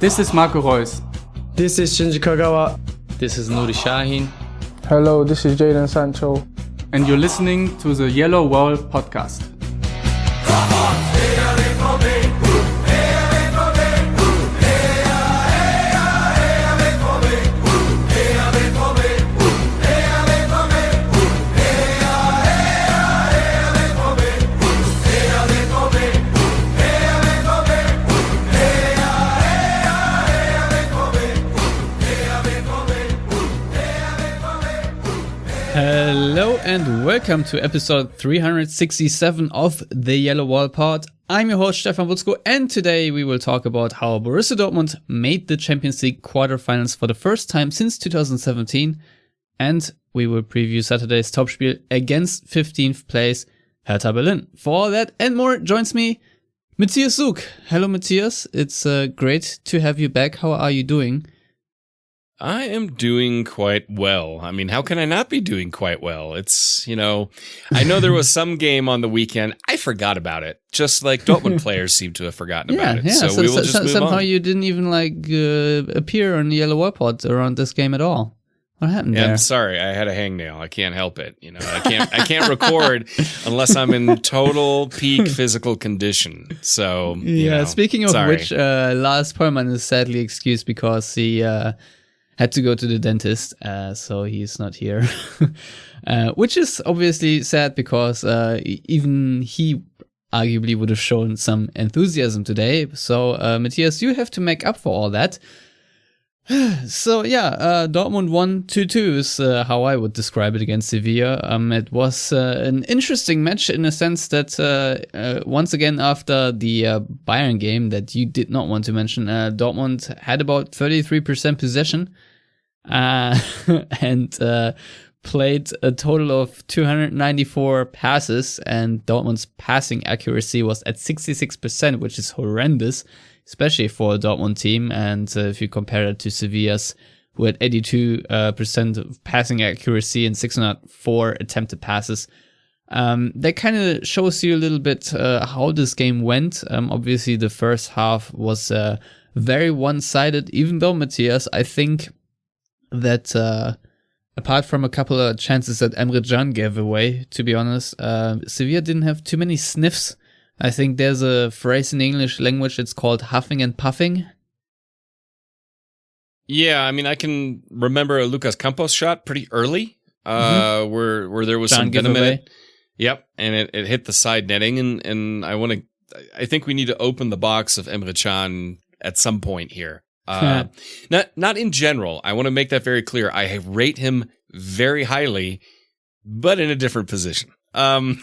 This is Marco Reus. This is Shinji Kagawa. This is Nuri Shahin. Hello, this is Jadon Sancho. And you're listening to the Yellowwallpod podcast. Hello and welcome to episode 367 of the Yellowwallpod. I'm your host Stefan Butzko, and today we will talk about how Borussia Dortmund made the Champions League Quarterfinals for the first time since 2017, and we will preview Saturday's Topspiel against 15th place Hertha Berlin. For all that and more joins me Matthias Zug. Hello Matthias, it's great to have you back. How are you doing? I am doing quite well. I mean, how can I not be doing quite well? It's, I know there was some game on the weekend. I forgot about it. Just like Dortmund players seem to have forgotten about it. Yeah. So we will just move somehow on. You didn't even appear on the Yellowwallpod around this game at all. What happened there? I'm sorry. I had a hangnail. I can't help it. I can't record unless I'm in total peak physical condition. So, speaking of sorry. which, Lars Pollmann is sadly excused because he had to go to the dentist, so he's not here. Which is obviously sad because even he arguably would have shown some enthusiasm today. So, Matthias, you have to make up for all that. So, Dortmund won 2-2 is how I would describe it against Sevilla. It was an interesting match in the sense that once again, after the Bayern game that you did not want to mention, Dortmund had about 33% possession and played a total of 294 passes, and Dortmund's passing accuracy was at 66%, which is horrendous, especially for a Dortmund team. And if you compare it to Sevilla's, who had 82% of passing accuracy and 604 attempted passes, that kind of shows you a little bit how this game went. Obviously, the first half was very one-sided, even though, Matthias, I think that apart from a couple of chances that Emre Can gave away, to be honest, Sevilla didn't have too many sniffs. I think there's a phrase in the English language, it's called huffing and puffing. Yeah, I mean, I can remember a Lucas Campos shot pretty early, where there was some venom in it. Yep, and it hit the side netting, and I think we need to open the box of Emre Can at some point here. Not in general. I want to make that very clear. I rate him very highly, but in a different position. I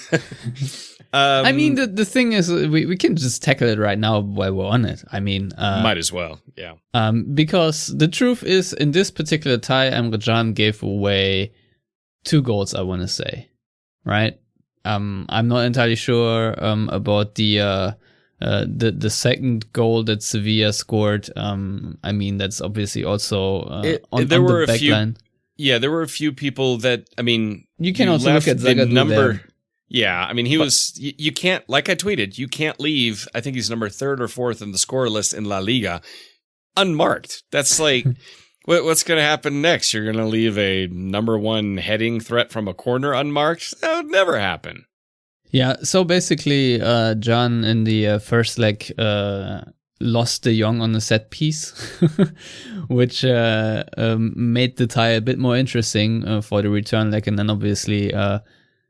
mean, the thing is, we can just tackle it right now while we're on it. I mean, might as well, yeah. Because the truth is, in this particular tie, Emre Can gave away 2 goals, I want to say, right? I'm not entirely sure about the second goal that Sevilla scored. I mean, that's obviously also on the back line. Yeah, there were a few people that, I mean, you can also look at Zagadou number. There. Yeah, I mean, you can't, like I tweeted, you can't leave, I think he's number 3rd or 4th in the score list in La Liga, unmarked. That's like, what's going to happen next? You're going to leave a number 1 heading threat from a corner unmarked? That would never happen. Yeah, so basically, Can in the first leg lost De Jong on a set piece, which made the tie a bit more interesting for the return leg, and then obviously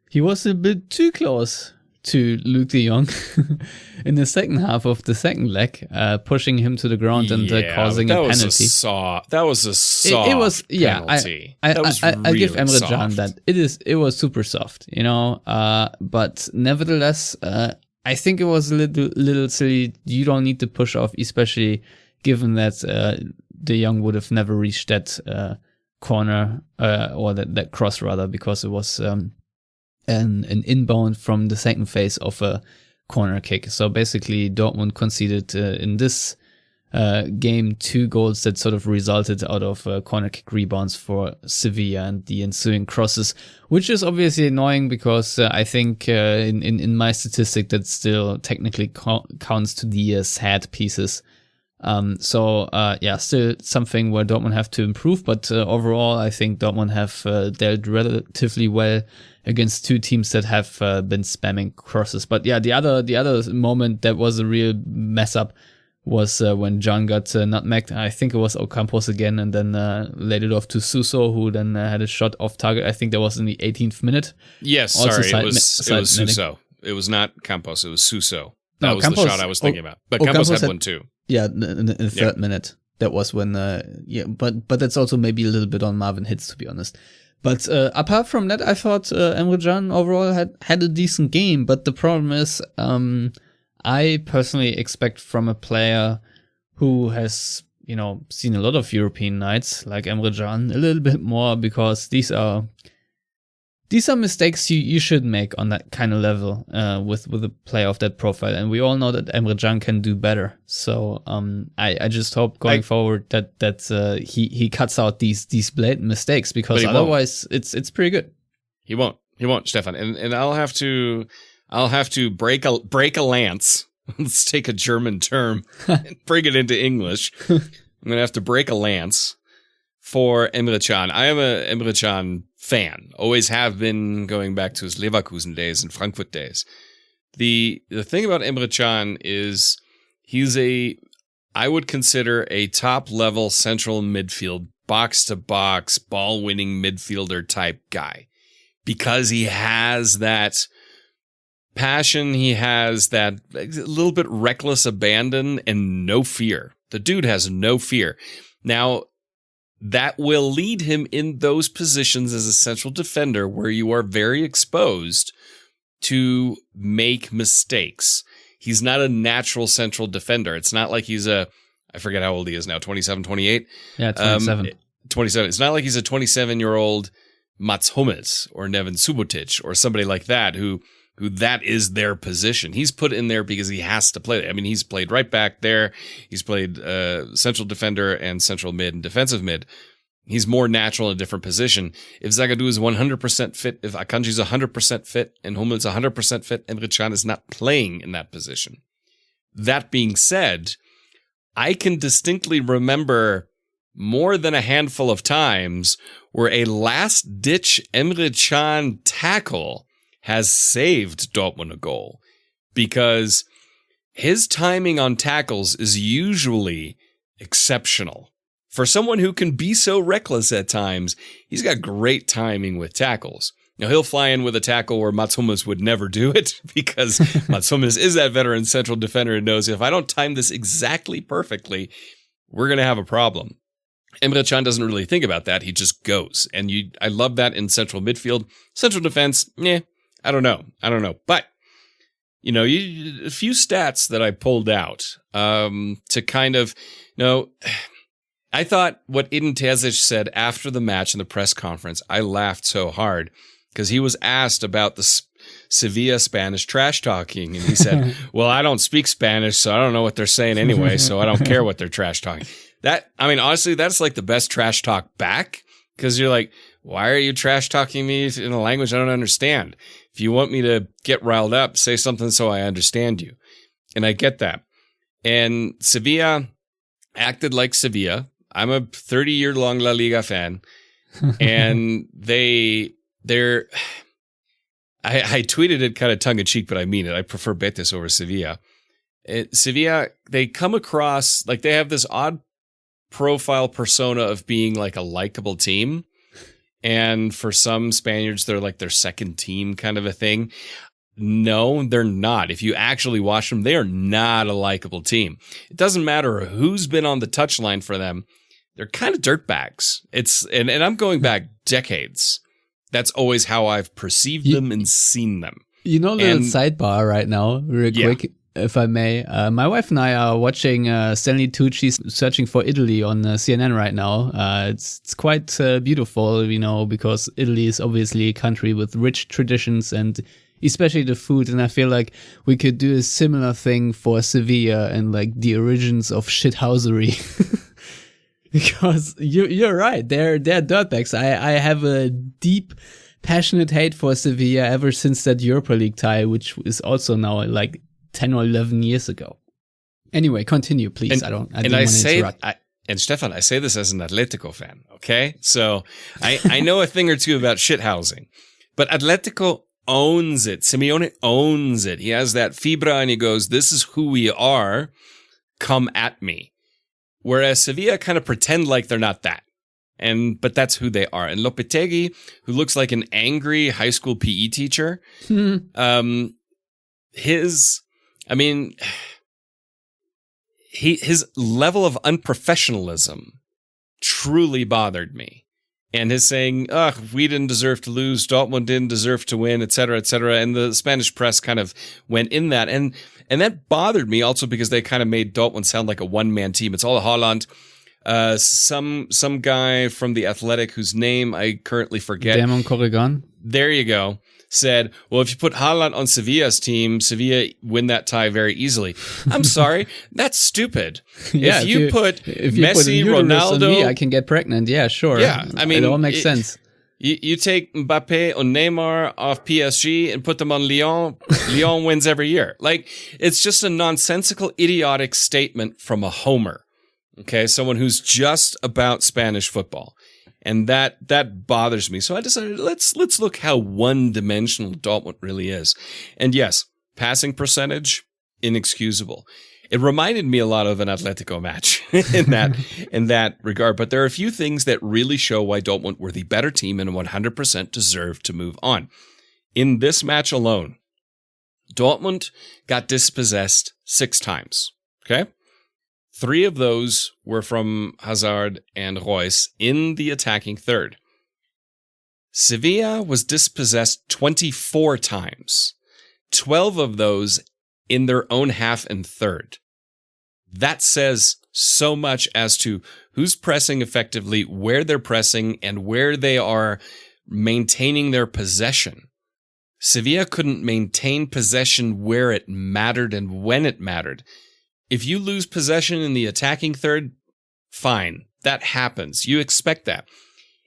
he was a bit too close to Luke De Jong in the second half of the second leg, pushing him to the ground and causing a penalty. That was a soft penalty. I give Emre Can that. It was super soft, but nevertheless, I think it was a little silly. You don't need to push off, especially given that De Jong would have never reached that corner or that cross rather, because it was an inbound from the second phase of a corner kick. So basically Dortmund conceded in this game 2 goals that sort of resulted out of corner kick rebounds for Sevilla and the ensuing crosses, which is obviously annoying because I think in my statistic that still technically counts to the sad pieces. Still something where Dortmund have to improve, but overall, I think Dortmund have dealt relatively well against two teams that have been spamming crosses. But yeah, the other moment that was a real mess up was when John got nutmegged. I think it was Ocampos again, and then laid it off to Suso, who then had a shot off target. I think that was in the 18th minute. Yes, Also sorry, it was Suso. It was not Campos, it was Suso. That was the shot I was thinking about. But Campos had one too. Yeah, in the third minute. That was when, but that's also maybe a little bit on Marvin Hitz, to be honest. But apart from that, I thought Emre Can overall had a decent game. But the problem is, I personally expect from a player who has, seen a lot of European nights, like Emre Can, a little bit more, because these are mistakes you should make on that kind of level with a player of that profile, and we all know that Emre Can can do better. So I just hope going forward that he cuts out these blatant mistakes, because otherwise it's pretty good. He won't, Stefan, and I'll have to break a lance. Let's take a German term and bring it into English. I'm gonna have to break a lance for Emre Can. I am a Emre Can fan. Always have been, going back to his Leverkusen days and Frankfurt days. The thing about Emre Can is he's I would consider a top-level central midfield, box-to-box, ball-winning midfielder type guy. Because he has that passion, he has that little bit reckless abandon and no fear. The dude has no fear. Now, that will lead him in those positions as a central defender where you are very exposed to make mistakes. He's not a natural central defender. It's not like he's I forget how old he is now, 27, 28? Yeah, 27. 27. It's not like he's a 27-year-old Mats Hummels or Neven Subotic or somebody like that who that is their position. He's put in there because he has to play. I mean, he's played right back there. He's played central defender and central mid and defensive mid. He's more natural in a different position. If Zagadou is 100% fit, if Akanji's 100% fit, and Hummels 100% fit, Emre Can is not playing in that position. That being said, I can distinctly remember more than a handful of times where a last-ditch Emre Can tackle has saved Dortmund a goal, because his timing on tackles is usually exceptional. For someone who can be so reckless at times, he's got great timing with tackles. Now, he'll fly in with a tackle where Mats Hummels would never do it, because Mats Hummels is that veteran central defender and knows if I don't time this exactly perfectly, we're going to have a problem. Emre Can doesn't really think about that. He just goes. And I love that in central midfield. Central defense, I don't know. But, a few stats that I pulled out to kind of, I thought what Edin Terzic said after the match in the press conference, I laughed so hard because he was asked about the Sevilla Spanish trash talking. And he said, well, I don't speak Spanish, so I don't know what they're saying anyway, so I don't care what they're trash talking. Honestly, that's like the best trash talk back, because you're like, why are you trash talking me in a language I don't understand? If you want me to get riled up, say something so I understand you. And I get that. And Sevilla acted like Sevilla. I'm a 30-year-long La Liga fan. And I tweeted it kind of tongue-in-cheek, but I mean it. I prefer Betis over Sevilla. Sevilla, they come across, like they have this odd profile persona of being like a likable team. And for some Spaniards, they're like their second team kind of a thing. No, they're not. If you actually watch them, they are not a likable team. It doesn't matter who's been on the touchline for them. They're kind of dirtbags. And I'm going back decades. That's always how I've perceived them and seen them. Little sidebar right now, real quick, if I may. My wife and I are watching Stanley Tucci's Searching for Italy on CNN right now. It's quite beautiful, because Italy is obviously a country with rich traditions and especially the food. And I feel like we could do a similar thing for Sevilla and like the origins of shithousery. Because you're right, they're dirtbags. I have a deep, passionate hate for Sevilla ever since that Europa League tie, which is also now like 10 or 11 years ago. Anyway, continue, please. I didn't want to interrupt. And Stefan, I say this as an Atletico fan, okay? So I know a thing or two about shithousing, but Atletico owns it. Simeone owns it. He has that fibra and he goes, this is who we are. Come at me. Whereas Sevilla kind of pretend like they're not that. But that's who they are. And Lopetegui, who looks like an angry high school PE teacher, his level of unprofessionalism truly bothered me. And his saying, we didn't deserve to lose, Dortmund didn't deserve to win, et cetera, et cetera. And the Spanish press kind of went in that. And that bothered me also because they kind of made Dortmund sound like a one-man team. It's all Haaland. Some guy from The Athletic whose name I currently forget. Damon Corrigan. There you go. Said, well, if you put Haaland on Sevilla's team, Sevilla win that tie very easily. I'm sorry, that's stupid. Yeah, if you put Messi, put Ronaldo, on me, I can get pregnant. Yeah, sure. Yeah, I mean, it all makes sense. You take Mbappe or Neymar off PSG and put them on Lyon. Lyon wins every year. Like, it's just a nonsensical, idiotic statement from a homer. Okay, someone who's just about Spanish football. And that bothers me. So I decided, let's look how one-dimensional Dortmund really is. And yes, passing percentage, inexcusable. It reminded me a lot of an Atletico match in that regard. But there are a few things that really show why Dortmund were the better team and 100% deserve to move on. In this match alone, Dortmund got dispossessed 6 times. Okay? 3 of those were from Hazard and Reus in the attacking third. Sevilla was dispossessed 24 times, 12 of those in their own half and third. That says so much as to who's pressing effectively, where they're pressing, and where they are maintaining their possession. Sevilla couldn't maintain possession where it mattered and when it mattered. If you lose possession in the attacking third, fine. That happens. You expect that.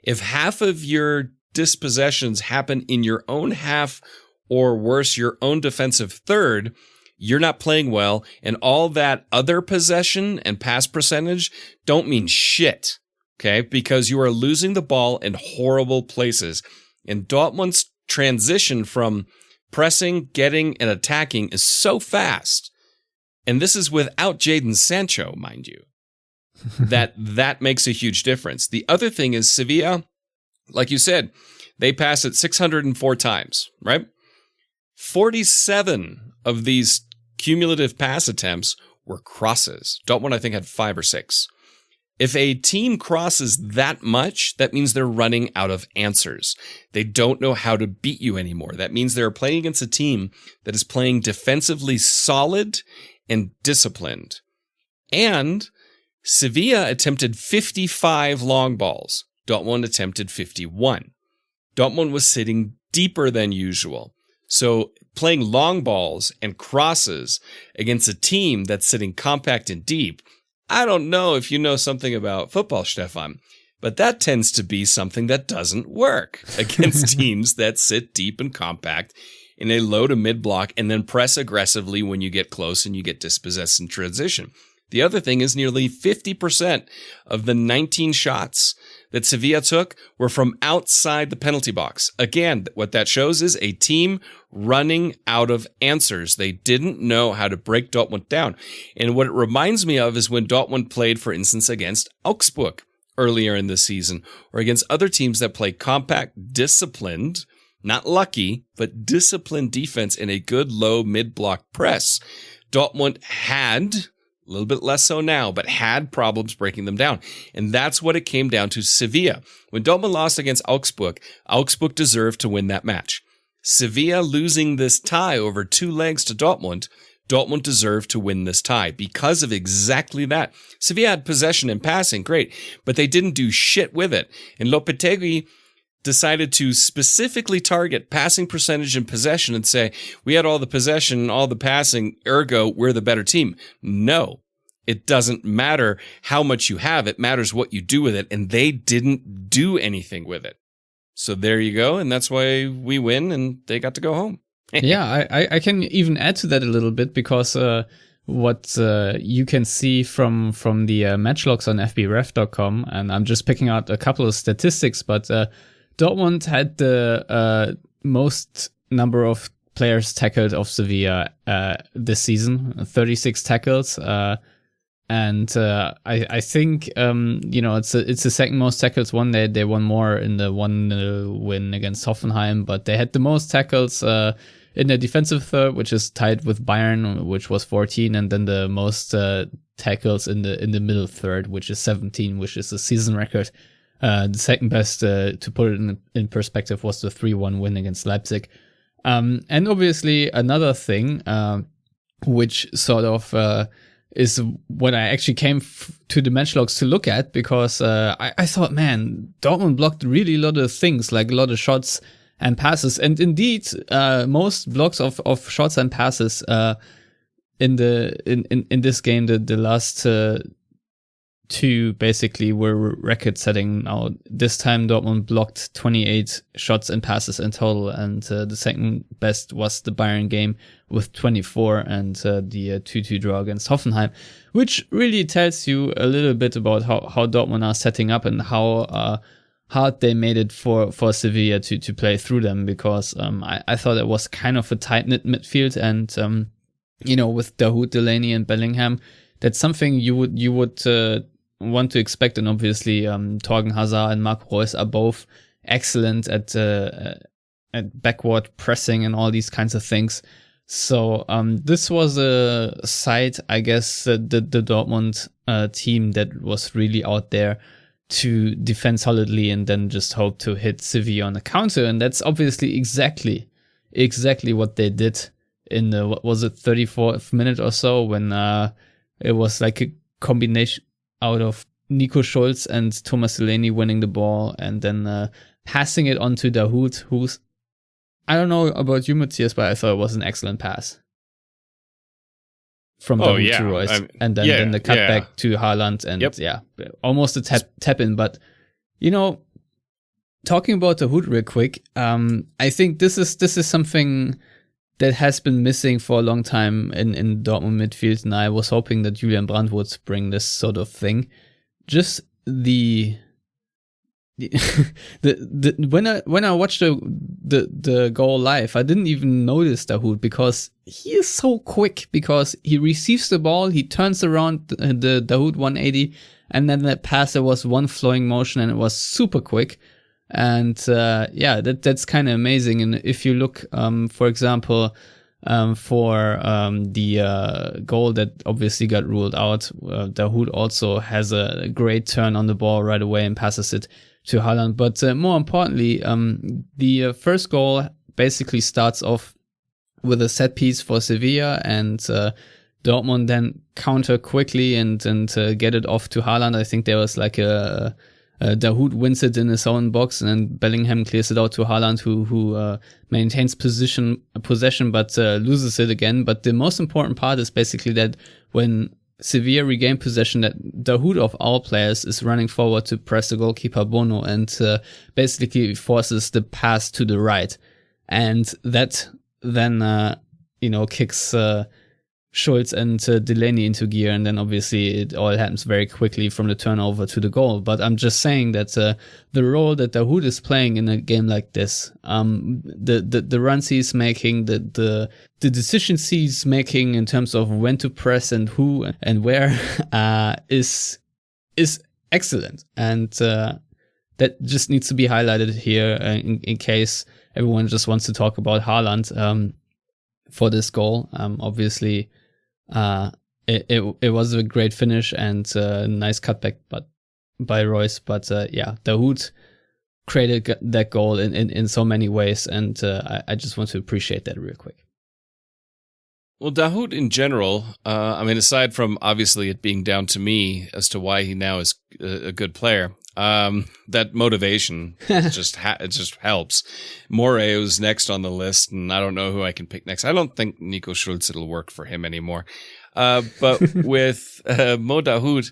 If half of your dispossessions happen in your own half, or worse, your own defensive third, you're not playing well, and all that other possession and pass percentage don't mean shit, okay? Because you are losing the ball in horrible places. And Dortmund's transition from pressing, getting, and attacking is so fast. And this is without Jadon Sancho, mind you, that makes a huge difference. The other thing is Sevilla, like you said, they pass it 604 times, right? 47 of these cumulative pass attempts were crosses. Dortmund, I think, had 5 or 6. If a team crosses that much, that means they're running out of answers. They don't know how to beat you anymore. That means they're playing against a team that is playing defensively solid and disciplined. And Sevilla attempted 55 long balls. Dortmund attempted 51. Dortmund was sitting deeper than usual. So playing long balls and crosses against a team that's sitting compact and deep, I don't know if you know something about football, Stefan, but that tends to be something that doesn't work against teams that sit deep and compact in a low to mid block and then press aggressively when you get close and you get dispossessed in transition. The other thing is nearly 50% of the 19 shots that Sevilla took were from outside the penalty box. Again, what that shows is a team running out of answers. They didn't know how to break Dortmund down. And what it reminds me of is when Dortmund played, for instance, against Augsburg earlier in the season, or against other teams that play compact, disciplined, not lucky, but disciplined defense in a good low mid-block press. Dortmund had, a little bit less so now, but had problems breaking them down. And that's what it came down to Sevilla. When Dortmund lost against Augsburg, Augsburg deserved to win that match. Sevilla losing this tie over 2 legs to Dortmund, Dortmund deserved to win this tie because of exactly that. Sevilla had possession and passing, great, but they didn't do shit with it. And Lopetegui decided to specifically target passing percentage and possession and say, we had all the possession, all the passing, ergo, we're the better team. No, it doesn't matter how much you have. It matters what you do with it. And they didn't do anything with it. So there you go. And that's why we win and they got to go home. Yeah, I can even add to that a little bit because what you can see from the match logs on fbref.com, and I'm just picking out a couple of statistics, but Dortmund had the most number of players tackled of Sevilla this season, 36 tackles, and I think it's the second most tackles won. They won more in the 1-0 win against Hoffenheim, but they had the most tackles in the defensive third, which is tied with Bayern, which was 14, and then the most tackles in the middle third, which is 17, which is a season record. The second best, to put it in perspective, was the 3-1 win against Leipzig. And obviously another thing, which sort of is what I actually came to the match logs to look at, because I thought, man, Dortmund blocked really a lot of things, like a lot of shots and passes. And indeed, most blocks of shots and passes in this game, the last two basically were record setting. Now this time Dortmund blocked 28 shots and passes in total, and the second best was the Bayern game with 24, and the 2-2 draw against Hoffenheim, which really tells you a little bit about how Dortmund are setting up and how hard they made it for Sevilla to play through them, because I thought it was kind of a tight-knit midfield, and with Dahoud, Delaney and Bellingham, that's something you would want to expect. And obviously Torgan Hazard and Marco Reus are both excellent at backward pressing and all these kinds of things. So this was a side, I guess, the Dortmund team that was really out there to defend solidly and then just hope to hit Sevilla on the counter. And that's obviously exactly what they did in the, 34th minute or so, when it was like a combination out of Nico Schulz and Thomas Delaney winning the ball and then passing it on to Dahoud, who's, I don't know about you, Matthias, but I thought it was an excellent pass from Dahoud to Reus, and then the cutback to Haaland, and almost a tap in. But talking about Dahoud real quick, I think this is something that has been missing for a long time in Dortmund midfield, and I was hoping that Julian Brandt would bring this sort of thing. Just when I watched the goal live, I didn't even notice Dahoud, because he is so quick, because he receives the ball, he turns around the Dahoud 180, and then that pass, there was one flowing motion and it was super quick. And that's kind of amazing. And if you look, for example, for the goal that obviously got ruled out, Dahoud also has a great turn on the ball right away and passes it to Haaland. But more importantly, the first goal basically starts off with a set piece for Sevilla, and Dortmund then counter quickly and get it off to Haaland. I think there was like Dahoud wins it in his own box, and then Bellingham clears it out to Haaland, who maintains possession but loses it again. But the most important part is basically that when Sevilla regain possession, that Dahoud of all players is running forward to press the goalkeeper Bono, and basically forces the pass to the right, and that then kicks Schulz and Delaney into gear, and then obviously it all happens very quickly from the turnover to the goal. But I'm just saying that the role that Dahoud is playing in a game like this, the runs he's making, the decisions he's making in terms of when to press and who and where, is excellent, and that just needs to be highlighted here in case everyone just wants to talk about Haaland for this goal. Obviously. It was a great finish and a nice cutback by Reus, but Dahoud created that goal in so many ways, and I just want to appreciate that real quick. Well, Dahoud in general, aside from obviously it being down to me as to why he now is a good player, that motivation it just helps. Moreo's next on the list, and I don't know who I can pick next. I don't think Nico Schulz, it'll work for him anymore. But with Mo Dahoud,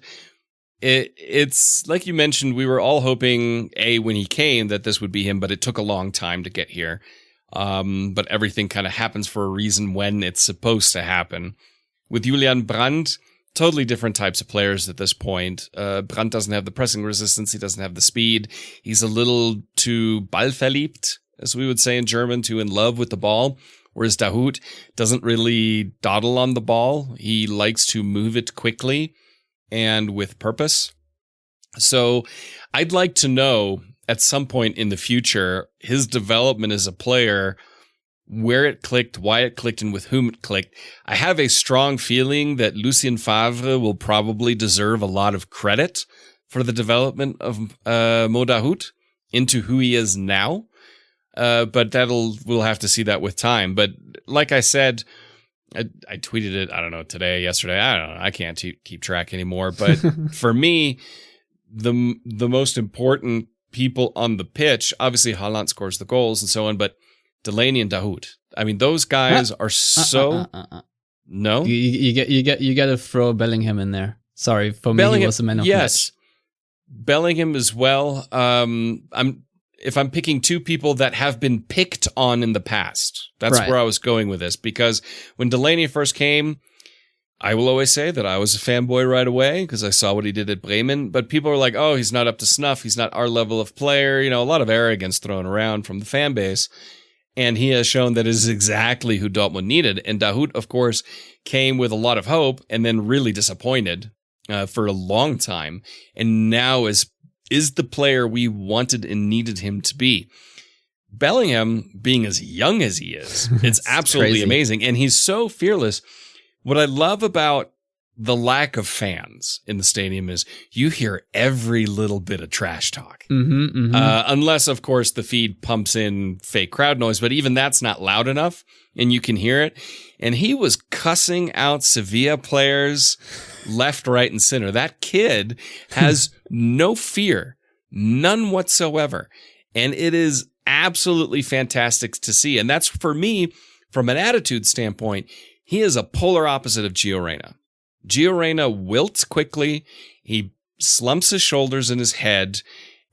it's like you mentioned, we were all hoping, when he came, that this would be him, but it took a long time to get here. But everything kind of happens for a reason when it's supposed to happen. With Julian Brandt, totally different types of players at this point. Brandt doesn't have the pressing resistance. He doesn't have the speed. He's a little too ballverliebt, as we would say in German, too in love with the ball. Whereas Dahoud doesn't really dawdle on the ball. He likes to move it quickly and with purpose. So I'd like to know at some point in the future, his development as a player, where it clicked, why it clicked, and with whom it clicked. I have a strong feeling that Lucien Favre will probably deserve a lot of credit for the development of Mo Dahoud into who he is now. But we'll have to see that with time. But like I said, I tweeted it, I don't know, today, yesterday, I don't know, I can't keep track anymore. But for me, the most important people on the pitch, obviously Haaland scores the goals and so on, but Delaney and Dahoud. I mean, those guys are so... No? You get to throw Bellingham in there. Sorry, for me, he was the man of the match. Bellingham as well. If I'm picking two people that have been picked on in the past, that's where I was going with this. Because when Delaney first came, I will always say that I was a fanboy right away because I saw what he did at Bremen. But people are like, oh, he's not up to snuff. He's not our level of player. You know, a lot of arrogance thrown around from the fan base. And he has shown that it is exactly who Dortmund needed. And Dahoud, of course, came with a lot of hope and then really disappointed for a long time. And now is the player we wanted and needed him to be. Bellingham, being as young as he is, it's absolutely crazy. Amazing. And he's so fearless. What I love about the lack of fans in the stadium is you hear every little bit of trash talk. Unless, of course, the feed pumps in fake crowd noise, but even that's not loud enough and you can hear it. And he was cussing out Sevilla players left, right, and center. That kid has no fear, none whatsoever. And it is absolutely fantastic to see. And that's, for me, from an attitude standpoint, he is a polar opposite of Gio Reyna. Gio Reyna wilts quickly, he slumps his shoulders in his head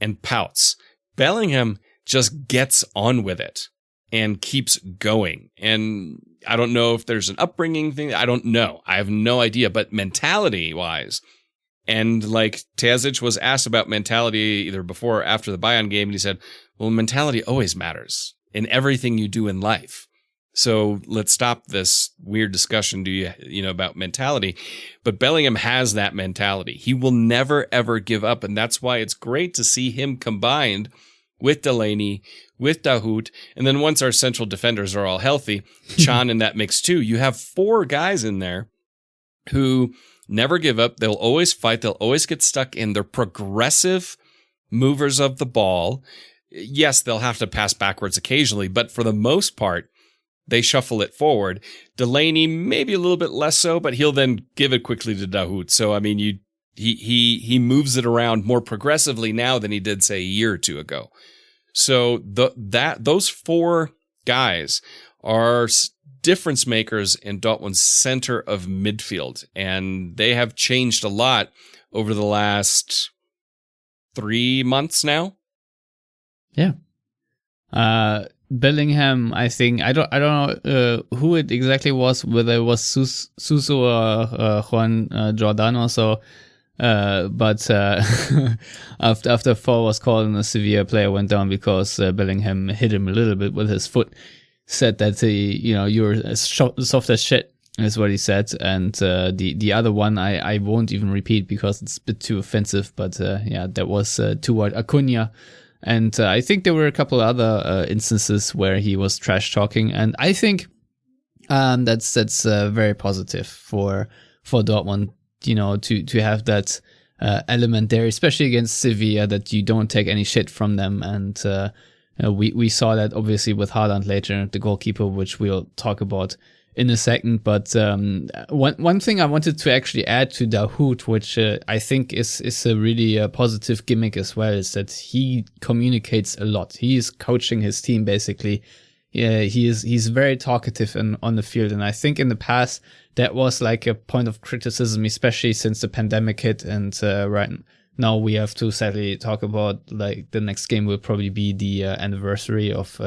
and pouts. Bellingham just gets on with it and keeps going. And I don't know if there's an upbringing thing. I don't know. I have no idea. But mentality-wise, and like Terzic was asked about mentality either before or after the Bayern game, and he said, well, mentality always matters in everything you do in life. So let's stop this weird discussion about mentality. But Bellingham has that mentality. He will never, ever give up. And that's why it's great to see him combined with Delaney, with Dahoud. And then once our central defenders are all healthy, Can in that mix too. You have four guys in there who never give up. They'll always fight. They'll always get stuck in. They're progressive movers of the ball. Yes, they'll have to pass backwards occasionally, but for the most part, they shuffle it forward. Delaney, maybe a little bit less so, but he'll then give it quickly to Dahoud. So, I mean, he moves it around more progressively now than he did, say, a year or two ago. So those four guys are difference makers in Dortmund's center of midfield, and they have changed a lot over the last 3 months now. Yeah. Bellingham, I think, I don't know who it exactly was, whether it was Suso or Juan Giordano or so, but after foul was called and a Sevilla player went down because Bellingham hit him a little bit with his foot, said that you're soft as shit, is what he said. And the other one I won't even repeat because it's a bit too offensive, but that was toward Acuna. And I think there were a couple other instances where he was trash talking, and I think that's very positive for Dortmund. To have that element there, especially against Sevilla, that you don't take any shit from them. And we saw that obviously with Haaland later, the goalkeeper, which we'll talk about in a second. But one thing I wanted to actually add to Dahoud, which I think is a really positive gimmick as well, is that he communicates a lot. He is coaching his team basically. Yeah, he's very talkative on the field, and I think in the past that was like a point of criticism, especially since the pandemic hit. And right now we have to sadly talk about, like, the next game will probably be the anniversary of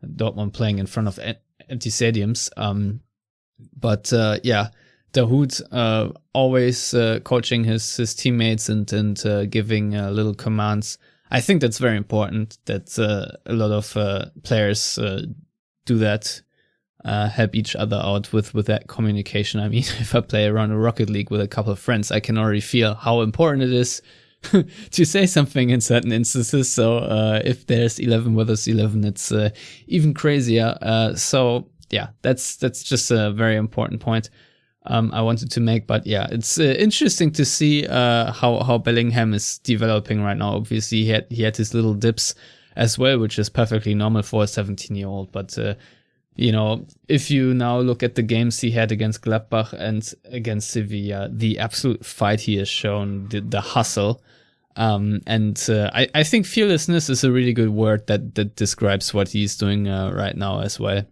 Dortmund playing in front of empty stadiums. But Dahoud always coaching his teammates and giving little commands. I think that's very important that a lot of players do that, help each other out with that communication. I mean, if I play around a Rocket League with a couple of friends, I can already feel how important it is to say something in certain instances. So if there's 11 where there's 11, it's even crazier. So yeah, that's just a very important point I wanted to make. But yeah, it's interesting to see how Bellingham is developing right now. Obviously, he had his little dips as well, which is perfectly normal for a 17-year-old. But if you now look at the games he had against Gladbach and against Sevilla, the absolute fight he has shown, the hustle. I think fearlessness is a really good word that describes what he's doing right now as well.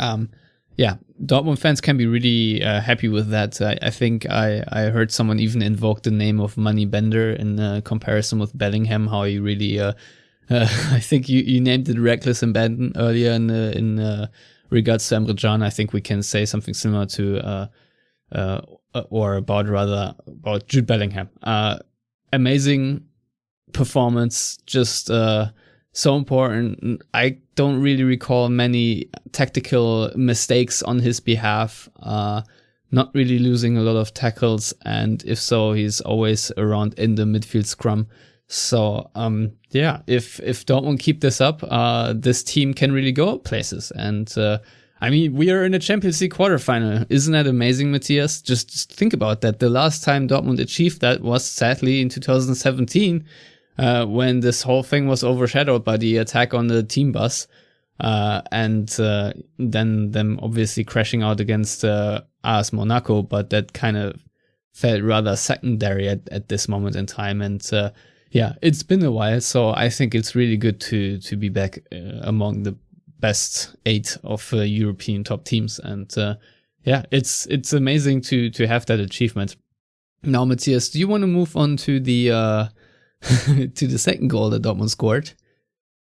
Dortmund fans can be really happy with that. I think I heard someone even invoke the name of Money Bender in comparison with Bellingham, how he really... I think you named it reckless abandon earlier in regards to Emre Can. I think we can say something similar to about Jude Bellingham. Amazing performance, just so important. I don't really recall many tactical mistakes on his behalf. Not really losing a lot of tackles, and if so, he's always around in the midfield scrum. So, if Dortmund keep this up, this team can really go places. And, we are in a Champions League quarterfinal. Isn't that amazing, Matthias? Just think about that. The last time Dortmund achieved that was sadly in 2017, when this whole thing was overshadowed by the attack on the team bus. And then them obviously crashing out against AS Monaco, but that kind of felt rather secondary at this moment in time. And, it's been a while, so I think it's really good to be back among the best 8 of European top teams, and it's amazing to have that achievement. Now, Matthias, do you want to move on to the to the second goal that Dortmund scored?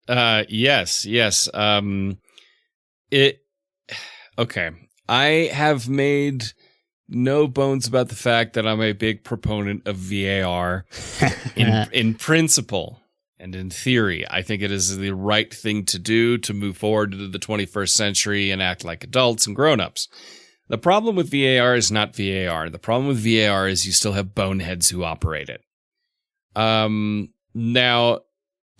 Yes. Okay. I have made no bones about the fact that I'm a big proponent of VAR in principle and in theory. I think it is the right thing to do to move forward to the 21st century and act like adults and grown-ups. The problem with VAR is not VAR. The problem with VAR is you still have boneheads who operate it. Now,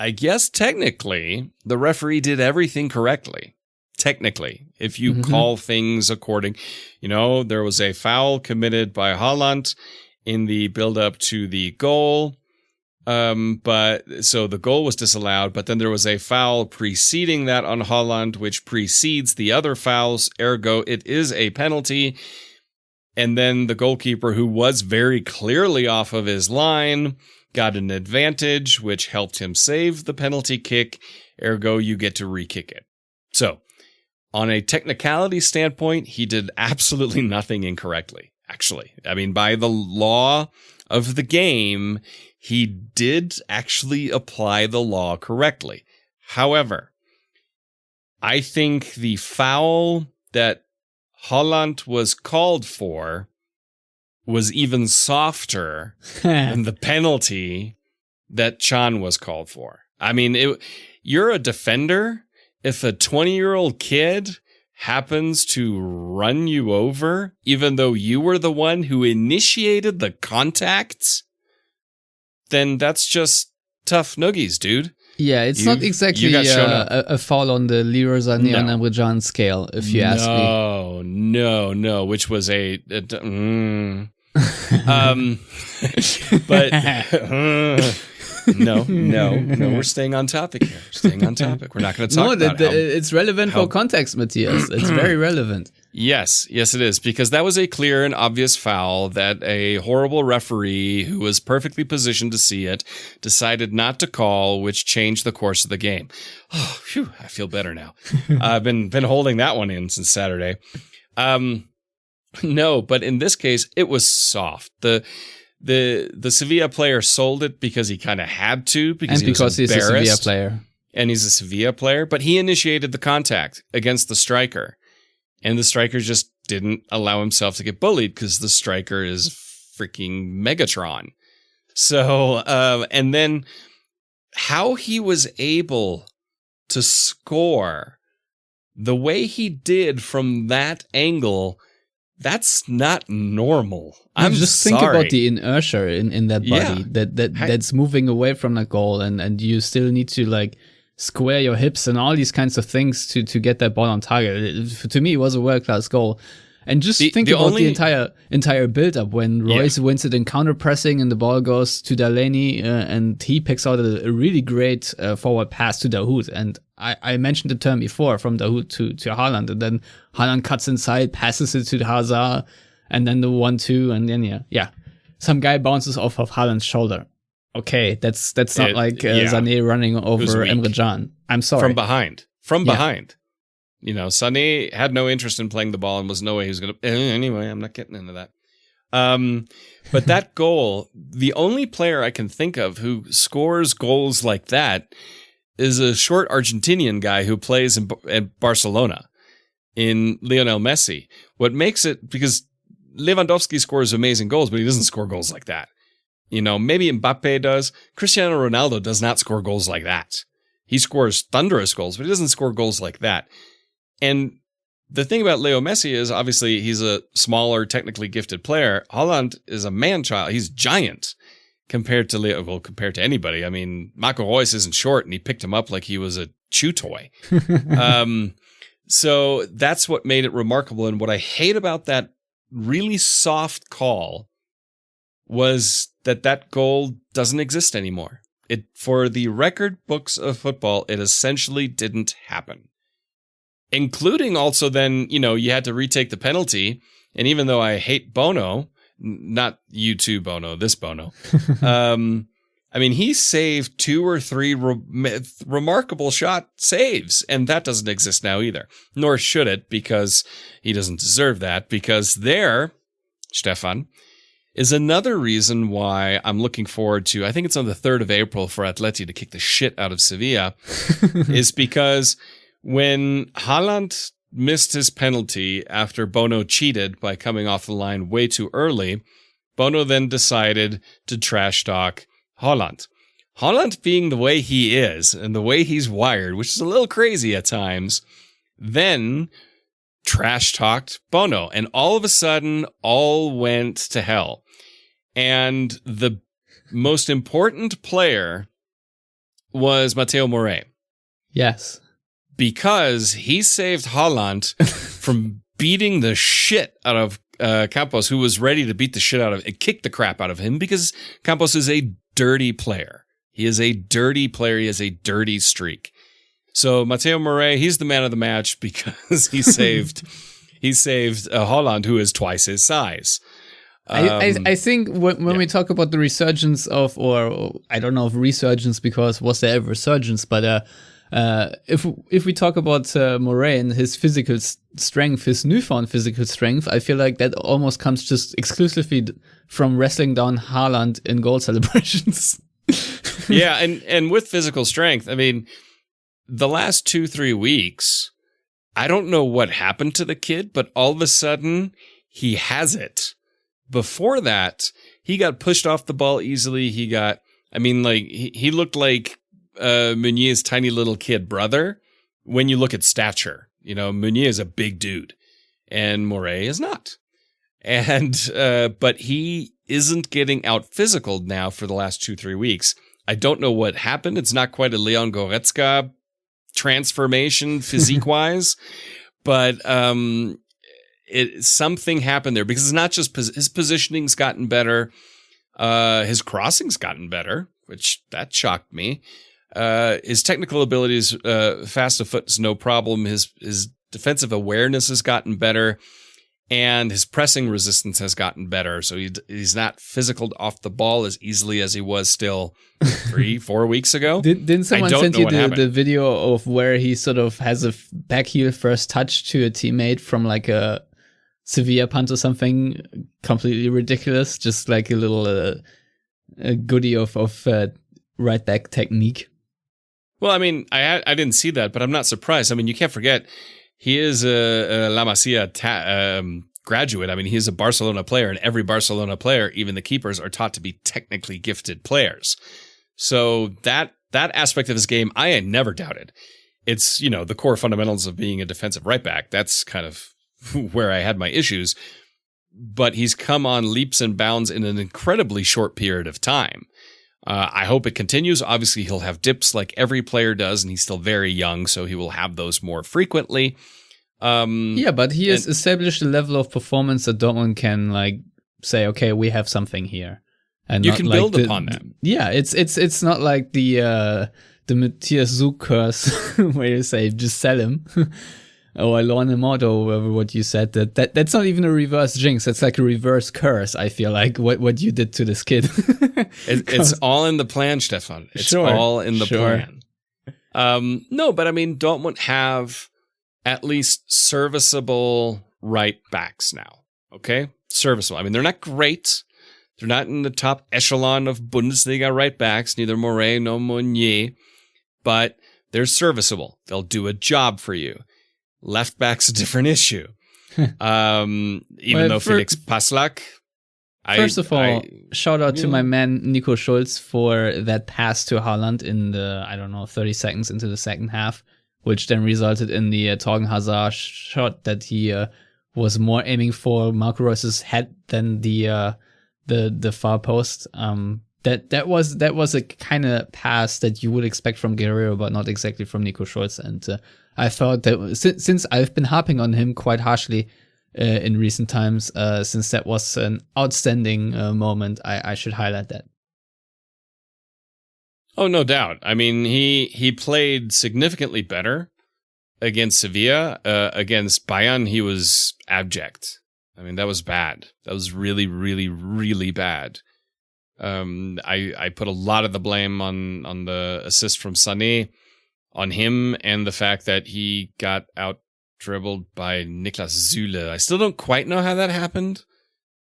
I guess technically the referee did everything correctly. Technically, if you call things according, there was a foul committed by Haaland in the build-up to the goal. But so the goal was disallowed, but then there was a foul preceding that on Haaland, which precedes the other fouls. Ergo, it is a penalty. And then the goalkeeper, who was very clearly off of his line, got an advantage, which helped him save the penalty kick. Ergo, you get to re-kick it. So, on a technicality standpoint, he did absolutely nothing incorrectly, actually. I mean, by the law of the game, he did actually apply the law correctly. However, I think the foul that Haaland was called for was even softer than the penalty that Can was called for. I mean, you're a defender. If a 20-year-old kid happens to run you over, even though you were the one who initiated the contact, then that's just tough noogies, dude. Yeah, it's not exactly a foul on the Leroy Sané on Emre Can scale, if you ask me. No, which was No, we're staying on topic here. We're not going to talk about it. It's relevant for context, Matthias. It's very relevant. Yes, it is, because that was a clear and obvious foul that a horrible referee who was perfectly positioned to see it decided not to call, which changed the course of the game. Oh, phew, I feel better now. I've been holding that one in since Saturday. No, but in this case, it was soft. The Sevilla player sold it because he kind of had to, because he's a Sevilla player. And he's a Sevilla player, but he initiated the contact against the striker. And the striker just didn't allow himself to get bullied because the striker is freaking Megatron. So, and then how he was able to score the way he did from that angle, that's not normal. I'm just sorry. think about the inertia in that body that's moving away from the goal, and you still need to like square your hips and all these kinds of things to get that ball on target. To me, it was a world-class goal. And just think about the entire build-up when Royce wins it in counter-pressing and the ball goes to Delaney and he picks out a really great forward pass to Dahoud. And I mentioned the term before, from Dahoud to Haaland, and then Haaland cuts inside, passes it to Hazard, and then the 1-2, and then some guy bounces off of Haaland's shoulder. Okay, that's not like Sané running over Emre Can. I'm sorry. From behind. You know, Sané had no interest in playing the ball and was no way he was going to... Anyway, I'm not getting into that. But that goal, the only player I can think of who scores goals like that is a short Argentinian guy who plays in Barcelona, in Lionel Messi. What makes it... Because Lewandowski scores amazing goals, but he doesn't score goals like that. You know, maybe Mbappe does. Cristiano Ronaldo does not score goals like that. He scores thunderous goals, but he doesn't score goals like that. And the thing about Leo Messi is, obviously, he's a smaller, technically gifted player. Haaland is a man-child. He's giant compared to anybody. I mean, Marco Reus isn't short, and he picked him up like he was a chew toy. So that's what made it remarkable. And what I hate about that really soft call was that goal doesn't exist anymore. For the record books of football, it essentially didn't happen. Including also then, you know, you had to retake the penalty. And even though I hate Bono, not you too, Bono, this Bono, I mean, he saved 2 or 3 remarkable shot saves. And that doesn't exist now either. Nor should it, because he doesn't deserve that. Because there, Stefan, is another reason why I'm looking forward to, I think it's on the 3rd of April for Atleti to kick the shit out of Sevilla, is because when Haaland missed his penalty after Bono cheated by coming off the line way too early, Bono then decided to trash talk Haaland. Haaland, being the way he is and the way he's wired, which is a little crazy at times, then trash talked Bono. And all of a sudden, all went to hell. And the most important player was Mateo Morey. Yes. Because he saved Haaland from beating the shit out of Campos, who was ready to beat the shit out of and kick the crap out of him, because Campos is a dirty player. He is a dirty player. He has a dirty streak. So Mateo Morey, he's the man of the match because he saved Haaland, who is twice his size. I think when we talk about the resurgence of, or I don't know if resurgence, because was there ever resurgence, but if we talk about Morey and his physical strength, his newfound physical strength, I feel like that almost comes just exclusively from wrestling down Haaland in goal celebrations. Yeah, and with physical strength, I mean, the last 2-3 weeks, I don't know what happened to the kid, but all of a sudden, he has it. Before that, he got pushed off the ball easily. He looked like Meunier's tiny little kid brother when you look at stature. You know, Meunier is a big dude, and Morey is not. And but he isn't getting out physical now for the last 2-3 weeks. I don't know what happened. It's not quite a Leon Goretzka transformation physique-wise, but something happened there, because it's not just his positioning's gotten better, his crossing's gotten better, which that shocked me. His technical abilities, fast of foot is no problem. His defensive awareness has gotten better, and his pressing resistance has gotten better. So he's not physical off the ball as easily as he was still 3-4 weeks ago. Didn't someone send you the video of where he sort of has a back heel first touch to a teammate from like a Sevilla punt or something completely ridiculous, just like a little a goodie of right back technique? Well, I mean, I didn't see that, but I'm not surprised. I mean, you can't forget, he is a La Masia graduate. I mean, he's a Barcelona player, and every Barcelona player, even the keepers, are taught to be technically gifted players. So that aspect of his game, I had never doubted. It's, the core fundamentals of being a defensive right back. That's kind of where I had my issues. But he's come on leaps and bounds in an incredibly short period of time. I hope it continues. Obviously, he'll have dips like every player does, and he's still very young, so he will have those more frequently. But he has established a level of performance that Dortmund can say, okay, we have something here, and you can build upon that. Yeah, it's not like the Matthias Zug curse where you say just sell him. Or loan him out, or whatever what you said. That's not even a reverse jinx. That's like a reverse curse. I feel like what you did to this kid. It's all in the plan, Stefan. It's all in the plan. No, but I mean, Dortmund have at least serviceable right backs now. Okay, serviceable. I mean, they're not great. They're not in the top echelon of Bundesliga right backs. Neither Moret nor Meunier, but they're serviceable. They'll do a job for you. Left back's a different issue. Even though Felix Passlack. First of all, shout out to my man Nico Schulz for that pass to Haaland in the 30 seconds into the second half, which then resulted in the Torgan Hazard shot that he was more aiming for Marco Reus's head than the far post. That was a kind of pass that you would expect from Guerrero, but not exactly from Nico Schulz. And I thought that since I've been harping on him quite harshly in recent times, since that was an outstanding moment, I should highlight that. Oh, no doubt. I mean, he played significantly better against Sevilla. Against Bayern, he was abject. I mean, that was bad. That was really, really, really bad. I put a lot of the blame on the assist from Sané, on him, and the fact that he got out dribbled by Niklas Süle. I still don't quite know how that happened,